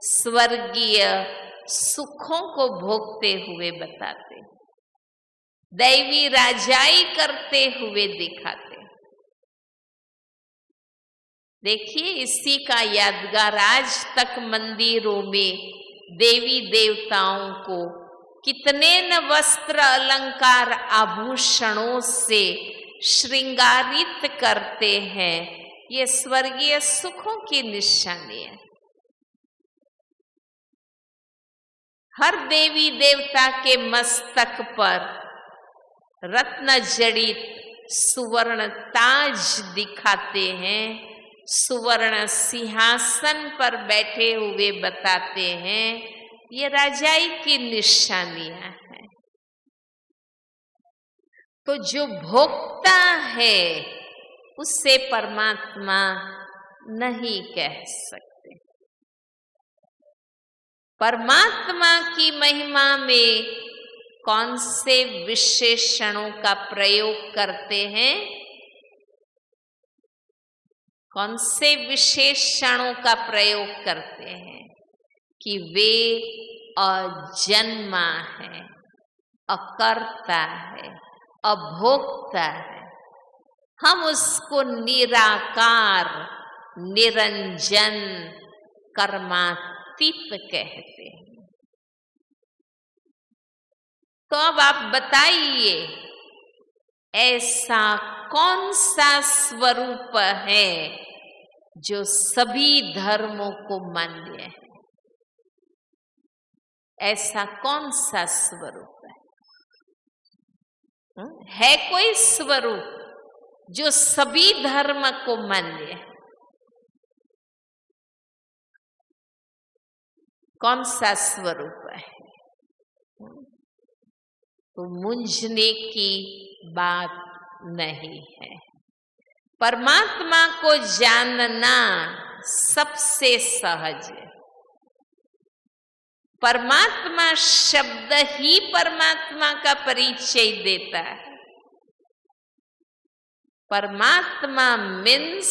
स्वर्गीय सुखों को भोगते हुए बताते, दैवी राजाई करते हुए दिखाते। देखिए, इसी का यादगार आज तक मंदिरों में देवी देवताओं को कितने न वस्त्र अलंकार आभूषणों से श्रृंगारित करते हैं। ये स्वर्गीय सुखों की निशानी है। हर देवी देवता के मस्तक पर रत्न जड़ित सुवर्ण ताज दिखाते हैं, सुवर्ण सिंहासन पर बैठे हुए बताते हैं। ये राजाई की निशानियां हैं। तो जो भोक्ता है उससे परमात्मा नहीं कह सकते। परमात्मा की महिमा में कौन से विशेषणों का प्रयोग करते हैं? कौन से विशेषणों का प्रयोग करते हैं? कि वे अजन्मा है, अकर्ता है, अभोक्ता है। हम उसको निराकार, निरंजन, कर्मातीत कहते हैं। तो अब आप बताइए, ऐसा कौन सा स्वरूप है जो सभी धर्मों को मान्य है? ऐसा कौन सा स्वरूप है? है कोई स्वरूप जो सभी धर्म को मान्य है? कौन सा स्वरूप है? तो मूंझने की बात नहीं है। परमात्मा को जानना सबसे सहज है। परमात्मा शब्द ही परमात्मा का परिचय देता है। परमात्मा मीन्स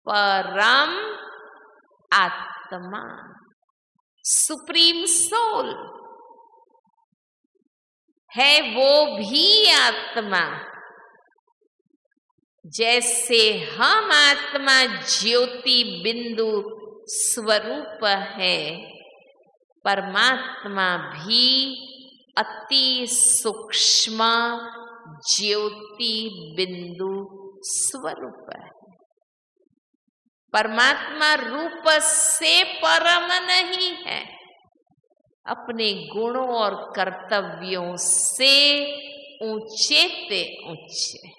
परम आत्मा, सुप्रीम सोल है। वो भी आत्मा, जैसे हम आत्मा ज्योति बिंदु स्वरूप है, परमात्मा भी अति सूक्ष्म ज्योति बिंदु स्वरूप है। परमात्मा रूप से परम नहीं है, अपने गुणों और कर्तव्यों से ऊंचे ते ऊंचे।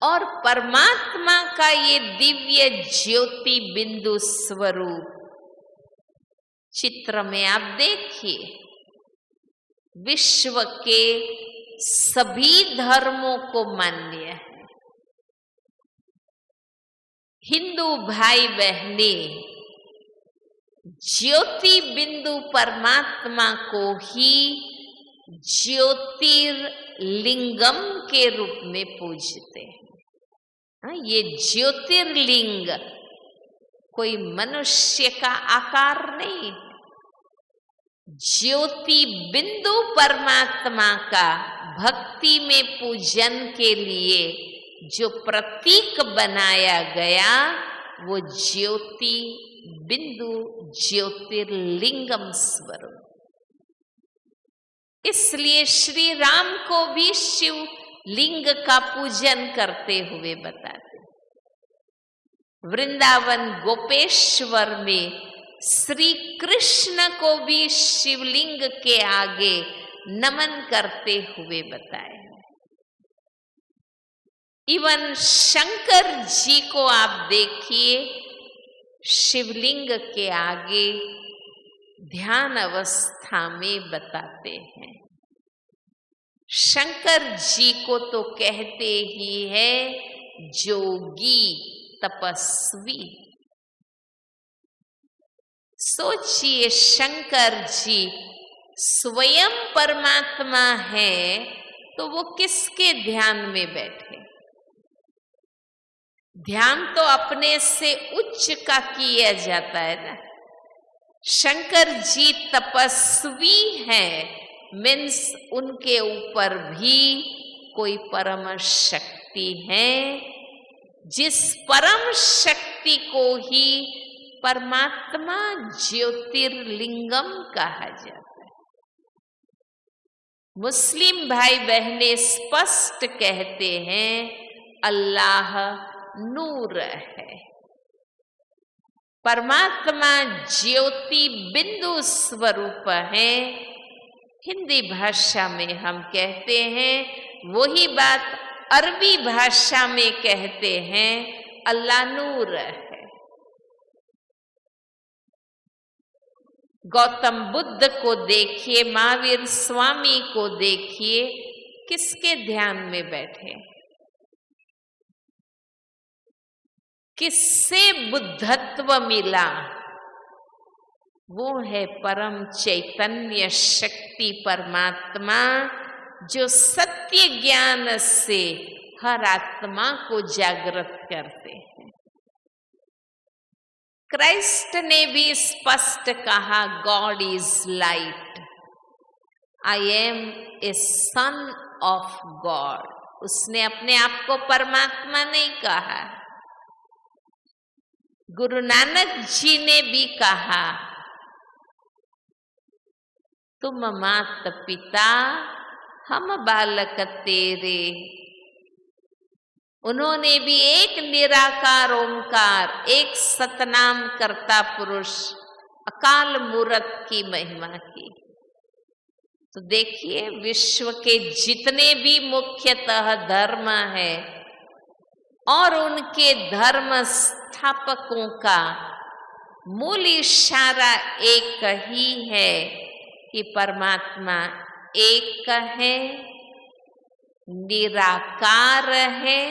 और परमात्मा का ये दिव्य ज्योति बिंदु स्वरूप चित्र में आप देखिए, विश्व के सभी धर्मों को मान्य है। हिंदू भाई बहने ज्योति बिंदु परमात्मा को ही ज्योतिर्लिंग लिंगम के रूप में पूजते हैं। ये ज्योतिर्लिंग कोई मनुष्य का आकार नहीं है। ज्योति बिंदु परमात्मा का भक्ति में पूजन के लिए जो प्रतीक बनाया गया वो ज्योति बिंदु ज्योतिर्लिंगम स्वरूप। इसलिए श्री राम को भी शिव लिंग का पूजन करते हुए बताते। वृंदावन गोपेश्वर में श्री कृष्ण को भी शिवलिंग के आगे नमन करते हुए बताए। इवन शंकर जी को आप देखिए, शिवलिंग के आगे ध्यान अवस्था में बताते हैं। शंकर जी को तो कहते ही है जोगी तपस्वी। सोचिए, शंकर जी स्वयं परमात्मा है तो वो किसके ध्यान में बैठे? ध्यान तो अपने से उच्च का किया जाता है ना। शंकर जी तपस्वी हैं, मीन्स उनके ऊपर भी कोई परम शक्ति है, जिस परम शक्ति को ही परमात्मा ज्योतिर्लिंगम कहा जाता है। मुस्लिम भाई बहनें स्पष्ट कहते हैं अल्लाह नूर है। परमात्मा ज्योति बिंदु स्वरूप है। हिंदी भाषा में हम कहते हैं, वही बात अरबी भाषा में कहते हैं अल्लाह नूर है। गौतम बुद्ध को देखिए, महावीर स्वामी को देखिए, किसके ध्यान में बैठे? किससे बुद्धत्व मिला? वो है परम चैतन्य शक्ति परमात्मा, जो सत्य ज्ञान से हर आत्मा को जागृत करते हैं। क्राइस्ट ने भी स्पष्ट कहा, God is light, I am a son of God. उसने अपने आप को परमात्मा नहीं कहा। गुरु नानक जी ने भी कहा, तुम मात पिता हम बालक तेरे। उन्होंने भी एक निराकार ओंकार, एक सतनाम करता पुरुष, अकाल मूरत की महिमा की। तो देखिए, विश्व के जितने भी मुख्यतः धर्म है और उनके धर्म स्थापकों का मूल इशारा एक ही है कि परमात्मा एक है, निराकार है,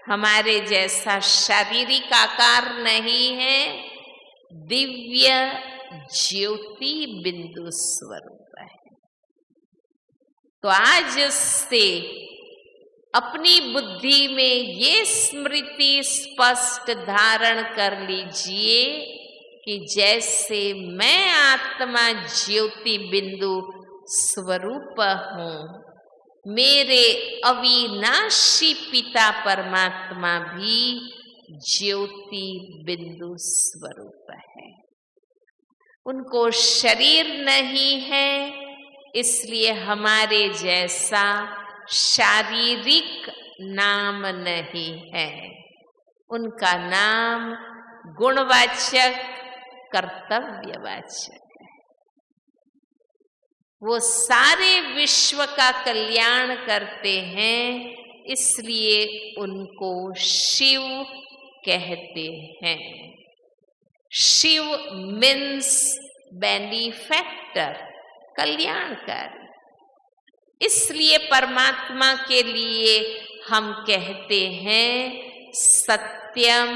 हमारे जैसा शारीरिक आकार नहीं है, दिव्य ज्योति बिंदु स्वरूप है। तो आज से अपनी बुद्धि में ये स्मृति स्पष्ट धारण कर लीजिए कि जैसे मैं आत्मा ज्योति बिंदु स्वरूप हूँ, मेरे अविनाशी पिता परमात्मा भी ज्योति बिंदु स्वरूप है। उनको शरीर नहीं है, इसलिए हमारे जैसा शारीरिक नाम नहीं है। उनका नाम गुणवाचक, कर्तव्यवाचक है। वो सारे विश्व का कल्याण करते हैं, इसलिए उनको शिव कहते हैं। शिव मीन्स बेनिफैक्टर, कल्याणकारी। इसलिए परमात्मा के लिए हम कहते हैं सत्यम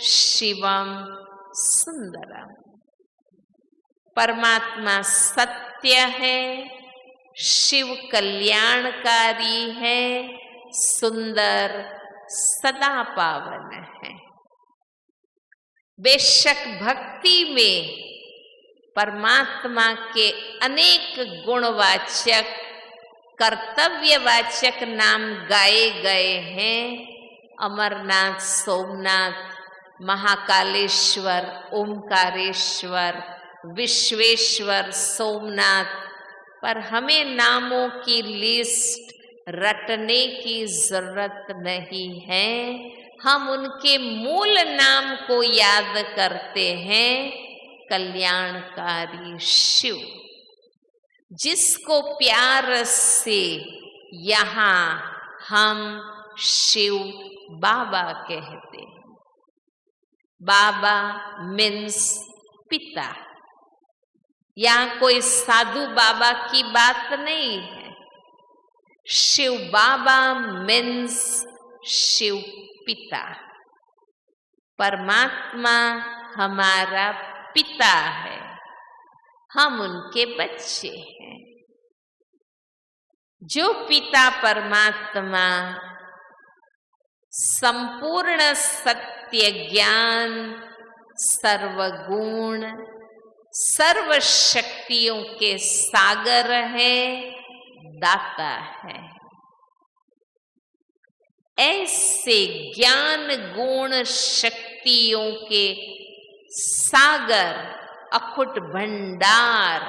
शिवम सुंदरम। परमात्मा सत्य है, शिव कल्याणकारी है, सुंदर, सदा पावन है। बेशक भक्ति में परमात्मा के अनेक गुणवाचक, कर्तव्यवाचक नाम गाए गए हैं। अमरनाथ, सोमनाथ, महाकालेश्वर, ओमकारेश्वर, विश्वेश्वर, सोमनाथ, पर हमें नामों की लिस्ट रटने की जरूरत नहीं है। हम उनके मूल नाम को याद करते हैं, कल्याणकारी शिव, जिसको प्यार से यहाँ हम शिव बाबा कहते हैं। बाबा मीन्स पिता। यहाँ कोई साधु बाबा की बात नहीं है। शिव बाबा मीन्स शिव पिता। परमात्मा हमारा पिता है, हम उनके बच्चे हैं। जो पिता परमात्मा संपूर्ण सत्य ज्ञान, सर्वगुण, सर्व शक्तियों के सागर है, दाता है। ऐसे ज्ञान गुण शक्तियों के सागर, अखुट भंडार,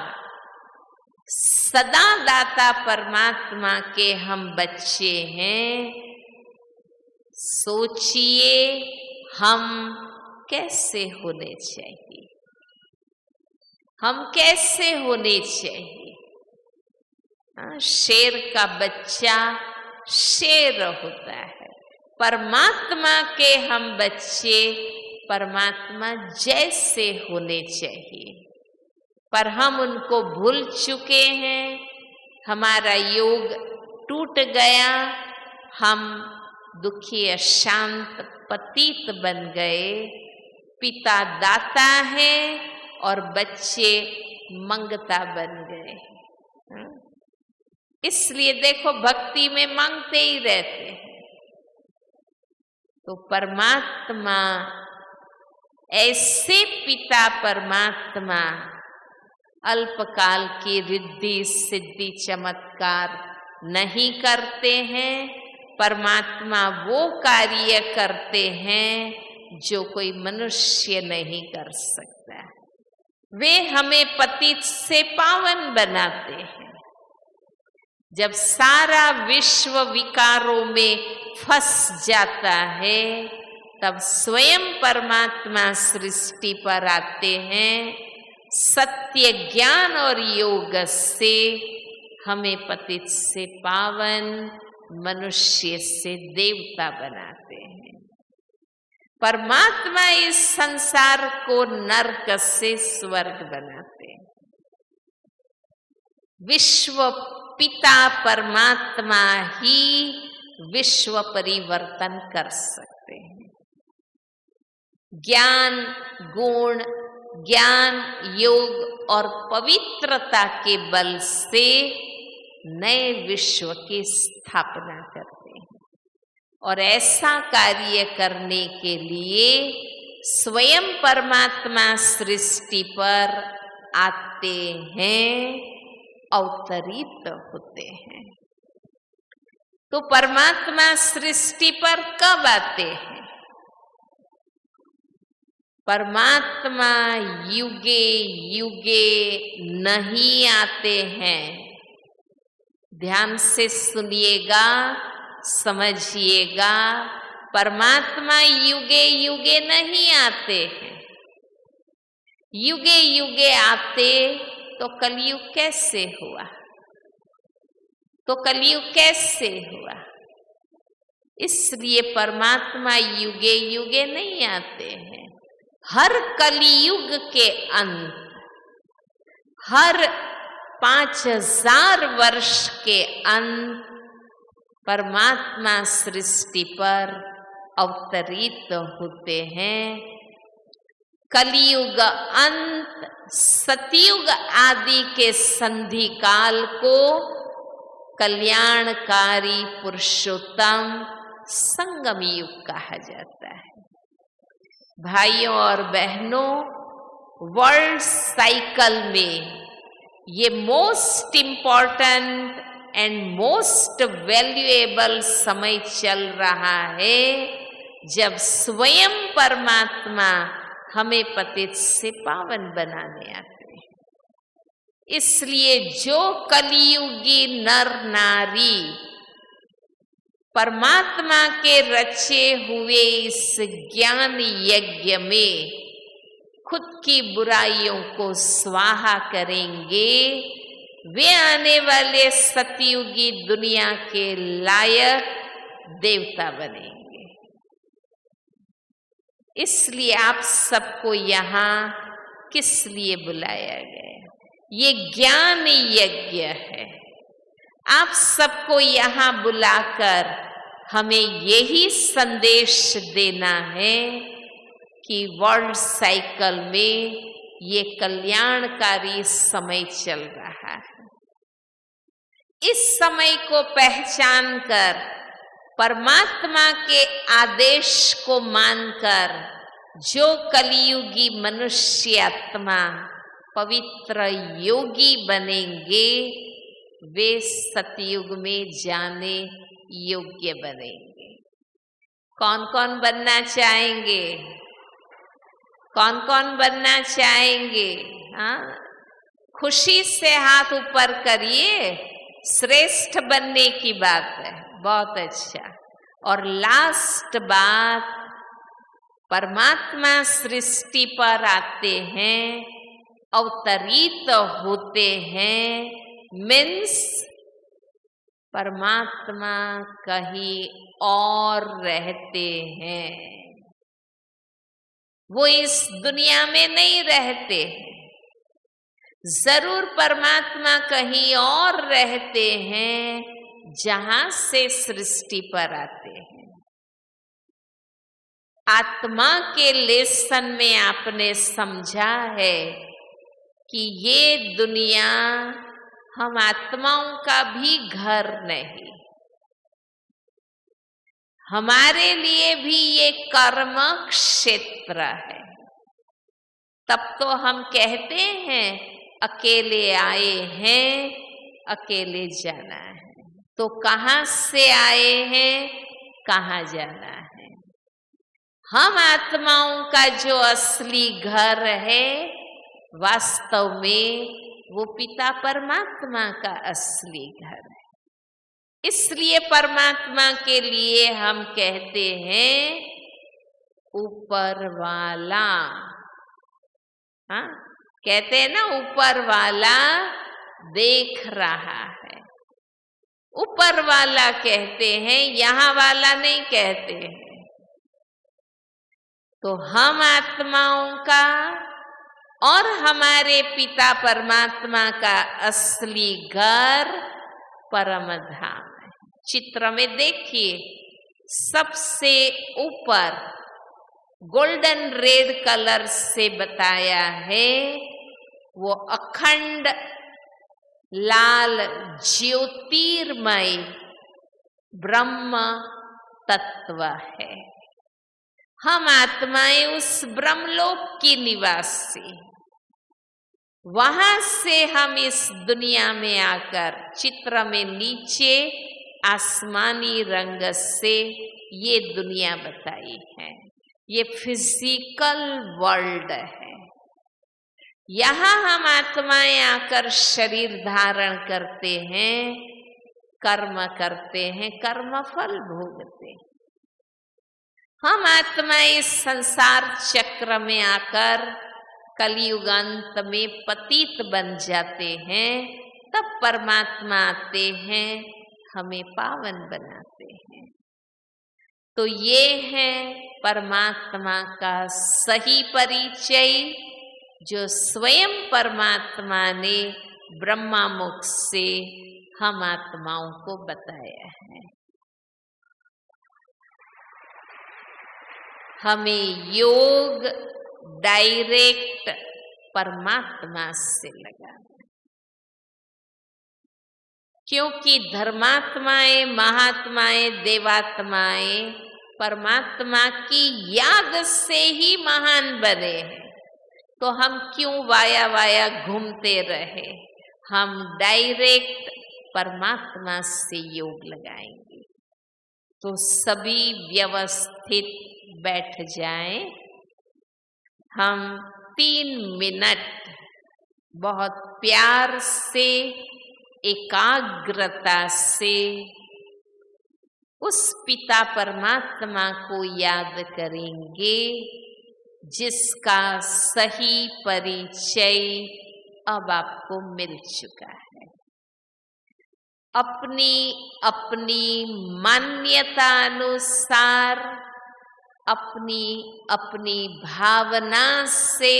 सदा दाता परमात्मा के हम बच्चे हैं। सोचिए हम कैसे होने चाहिए, हम कैसे होने चाहिए। शेर का बच्चा शेर होता है। परमात्मा के हम बच्चे परमात्मा जैसे होने चाहिए, पर हम उनको भूल चुके हैं। हमारा योग टूट गया, हम दुखी, अशांत, पतित बन गए। पिता दाता है और बच्चे मंगता बन गए। इसलिए देखो भक्ति में मांगते ही रहते हैं। तो परमात्मा, ऐसे पिता परमात्मा अल्पकाल की रिद्धि सिद्धि चमत्कार नहीं करते हैं। परमात्मा वो कार्य करते हैं जो कोई मनुष्य नहीं कर सकता। वे हमें पतित से पावन बनाते हैं। जब सारा विश्व विकारों में फंस जाता है, तब स्वयं परमात्मा सृष्टि पर आते हैं। सत्य ज्ञान और योग से हमें पतित से पावन, मनुष्य से देवता बनाते हैं। परमात्मा इस संसार को नरक से स्वर्ग बनाते हैं। विश्व पिता परमात्मा ही विश्व परिवर्तन कर सकते हैं। ज्ञान गुण, ज्ञान योग और पवित्रता के बल से नए विश्व की स्थापना करते हैं। और ऐसा कार्य करने के लिए स्वयं परमात्मा सृष्टि पर आते हैं, अवतरित होते हैं। तो परमात्मा सृष्टि पर कब आते हैं? परमात्मा युगे युगे नहीं आते हैं। ध्यान से सुनिएगा, समझिएगा। परमात्मा युगे युगे नहीं आते हैं। युगे युगे आते तो कलयुग कैसे हुआ? तो कलयुग कैसे हुआ? इसलिए परमात्मा युगे युगे नहीं आते हैं। हर कलयुग के अंत, हर 5000 वर्ष के अंत परमात्मा सृष्टि पर अवतरित होते हैं। कलयुग अंत, सतयुग आदि के संधि काल को कल्याणकारी पुरुषोत्तम संगम युग कहा जाता है। भाइयों और बहनों, वर्ल्ड साइकिल में ये most important and most valuable समय चल रहा है जब स्वयं परमात्मा हमें पतित से पावन बनाने आते हैं। इसलिए जो कलियुगी नर नारी परमात्मा के रचे हुए इस ज्ञान यज्ञ में खुद की बुराइयों को स्वाहा करेंगे, वे आने वाले सतयुगी दुनिया के लायक देवता बनेंगे। इसलिए आप सबको यहाँ किस लिए बुलाया गया? ये ज्ञान यज्ञ है। आप सबको यहाँ बुलाकर हमें यही संदेश देना है कि वर्ल्ड साइकिल में ये कल्याणकारी समय चल रहा है। इस समय को पहचान कर परमात्मा के आदेश को मानकर जो कलियुगी मनुष्य आत्मा पवित्र योगी बनेंगे, वे सतयुग में जाने योग्य बनेंगे। कौन कौन बनना चाहेंगे? कौन कौन बनना चाहेंगे? हाँ, खुशी से हाथ ऊपर करिए। श्रेष्ठ बनने की बात है, बहुत अच्छा। और लास्ट बात, परमात्मा सृष्टि पर आते हैं, अवतरित होते हैं, मीन्स परमात्मा कहीं और रहते हैं। वो इस दुनिया में नहीं रहते हैं। जरूर परमात्मा कहीं और रहते हैं जहां से सृष्टि पर आते हैं। आत्मा के लेसन में आपने समझा है कि ये दुनिया हम आत्माओं का भी घर नहीं, हमारे लिए भी ये कर्म क्षेत्र है। तब तो हम कहते हैं अकेले आए हैं, अकेले जाना है। तो कहाँ से आए हैं, कहाँ जाना है? हम आत्माओं का जो असली घर है, वास्तव में वो पिता परमात्मा का असली घर है। इसलिए परमात्मा के लिए हम कहते हैं ऊपर वाला। हाँ, कहते हैं ना, ऊपर वाला देख रहा है। ऊपर वाला कहते हैं, यहाँ वाला नहीं कहते हैं। तो हम आत्माओं का और हमारे पिता परमात्मा का असली घर परम धाम है। चित्र में देखिए, सबसे ऊपर गोल्डन रेड कलर से बताया है, वो अखंड लाल ज्योतिर्मय ब्रह्म तत्व है। हम आत्माएं उस ब्रह्मलोक की निवासी, वहां से हम इस दुनिया में आकर, चित्र में नीचे आसमानी रंग से ये दुनिया बताई है। ये फिजिकल वर्ल्ड है। यहाँ हम आत्माएं आकर शरीर धारण करते हैं, कर्म करते हैं, कर्म फल भोगते हैं। हम आत्मा इस संसार चक्र में आकर कलियुग अंत में पतित बन जाते हैं, तब परमात्मा आते हैं, हमें पावन बनाते हैं। तो ये है परमात्मा का सही परिचय, जो स्वयं परमात्मा ने ब्रह्मा मुख से हम आत्माओं को बताया है। हमें योग डायरेक्ट परमात्मा से लगाना। क्योंकि धर्मात्माएं, महात्माएं, देवात्माएं परमात्मा की याद से ही महान बने हैं। तो हम क्यों वाया वाया घूमते रहे? हम डायरेक्ट परमात्मा से योग लगाएंगे। तो सभी व्यवस्थित बैठ जाएं। हम 3 मिनट बहुत प्यार से, एकाग्रता से उस पिता परमात्मा को याद करेंगे जिसका सही परिचय अब आपको मिल चुका है। अपनी अपनी मान्यता अनुसार, अपनी अपनी भावना से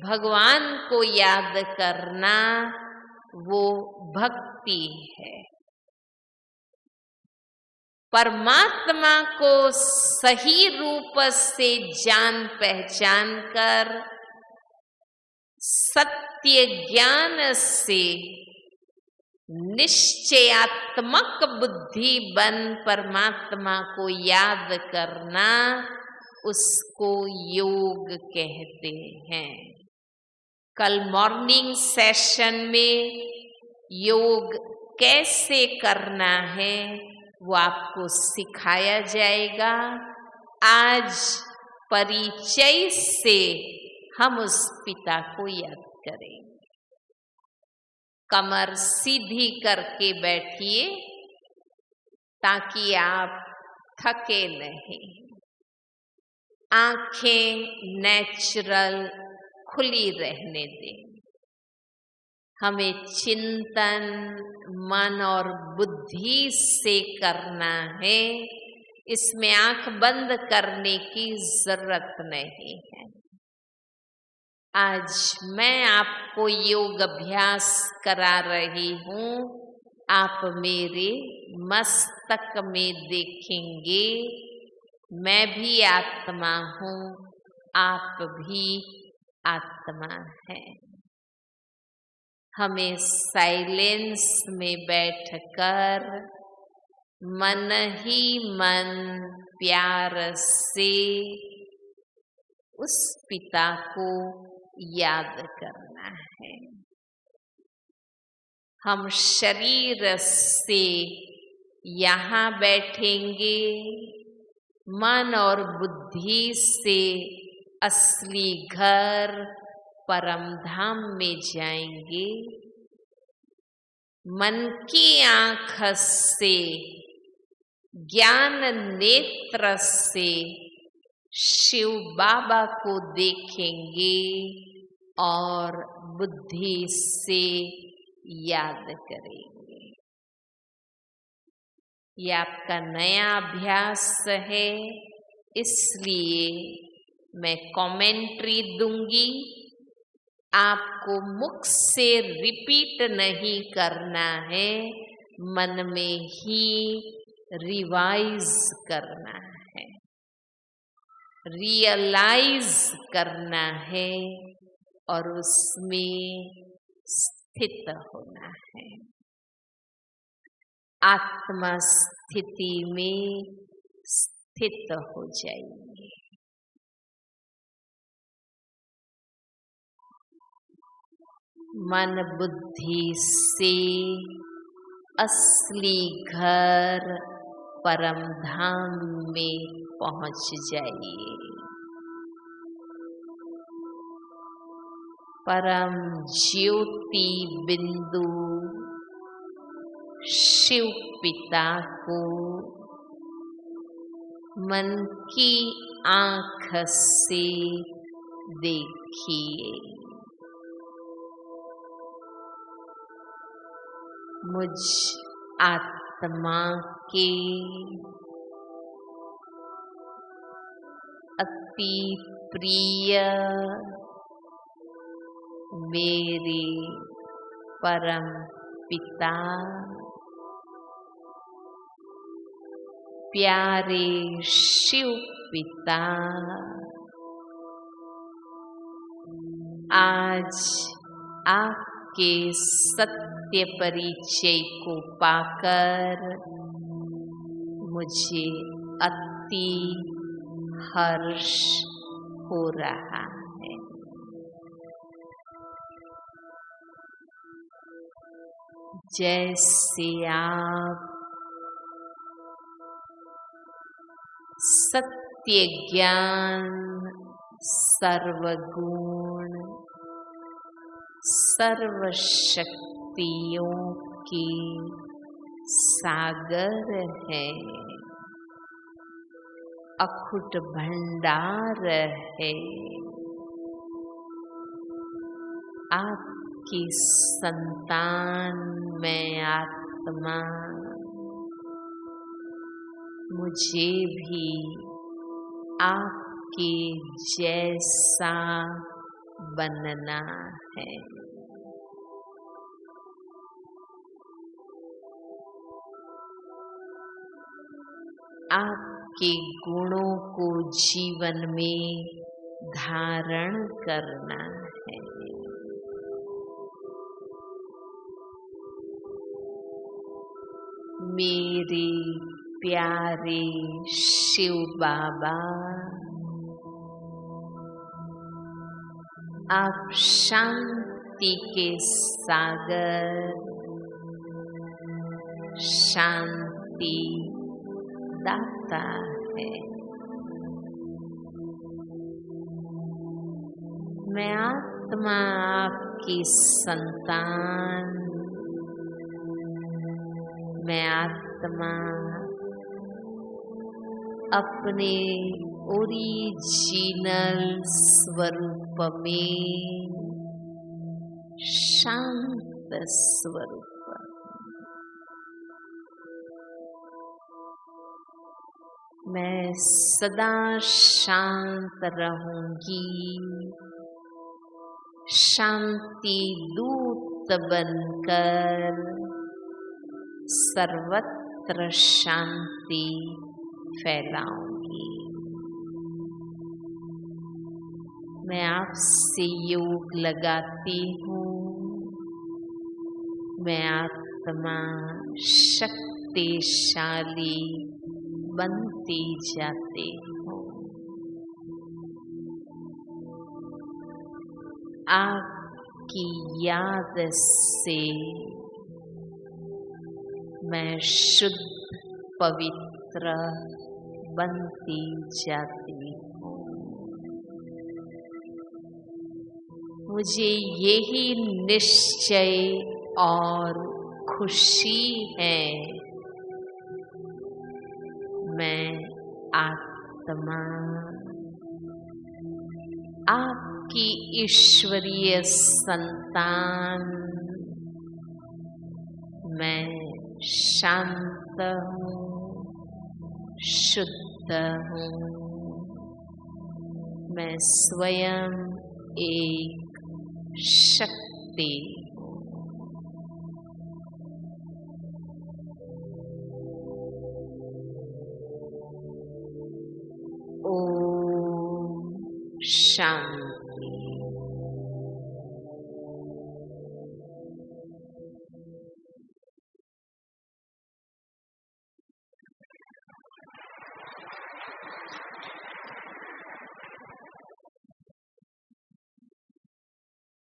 भगवान को याद करना वो भक्ति है। परमात्मा को सही रूप से जान पहचान कर सत्य ज्ञान से निश्चयात्मक बुद्धि बन परमात्मा को याद करना, उसको योग कहते हैं। कल मॉर्निंग सेशन में योग कैसे करना है वो आपको सिखाया जाएगा। आज परिचय से हम उस पिता को याद करेंगे। कमर सीधी करके बैठिए ताकि आप थके नहीं। आंखें नेचुरल खुली रहने दें। हमें चिंतन मन और बुद्धि से करना है। इसमें आंख बंद करने की जरूरत नहीं है। आज मैं आपको योग अभ्यास करा रही हूँ। आप मेरे मस्तक में देखेंगे, मैं भी आत्मा हूँ, आप भी आत्मा हैं। हमें साइलेंस में बैठकर मन ही मन प्यार से उस पिता को याद करना है। हम शरीर से यहाँ बैठेंगे, मन और बुद्धि से असली घर परम धाम में जाएंगे। मन की आँख से, ज्ञान नेत्र से शिव बाबा को देखेंगे और बुद्धि से याद करेंगे। ये आपका नया अभ्यास है, इसलिए मैं कमेंट्री दूंगी। आपको मुख से रिपीट नहीं करना है, मन में ही रिवाइज करना है, रियलाइज करना है और उसमें स्थित होना है। आत्मा स्थिति में स्थित हो जाइए। मन बुद्धि से असली घर परम धाम में पहुंच जाइए। परम ज्योति बिंदु शिव पिता को मन की आँख से देखिए। मुझ आत्मा के अति प्रिय मेरे परम पिता, प्यारे शिव पिता, आज आप आपके सत्य परिचय को पाकर मुझे अति हर्ष हो रहा है। जैसे आप सत्य ज्ञान सर्वगुण सर्वशक्तियों के सागर है, अखुट भंडार है, आपकी संतान में आत्मा मुझे भी आपके जैसा बनना है। आपके गुणों को जीवन में धारण करना है। मेरे प्यारे शिव बाबा, आप शांति के सागर, शांति दाता है। मैं आत्मा आपकी संतान, मैं आत्मा अपने ओरिजिनल स्वरूप में शांत स्वरूप, मैं सदा शांत रहूंगी, शांति दूत बनकर सर्वत्र शांति फैलाऊंगी। मैं आपसे योग लगाती हूँ, मैं आत्मा शक्तिशाली बनती जाती हूँ। आपकी याद से मैं शुद्ध पवित्र बनती जाती हूँ। मुझे यही निश्चय और खुशी है, मैं आत्मा आपकी ईश्वरीय संतान, मैं शांत हूँ, शुद्ध हूँ। मैं स्वयं एक शक्ति हूँ। ओम शांति।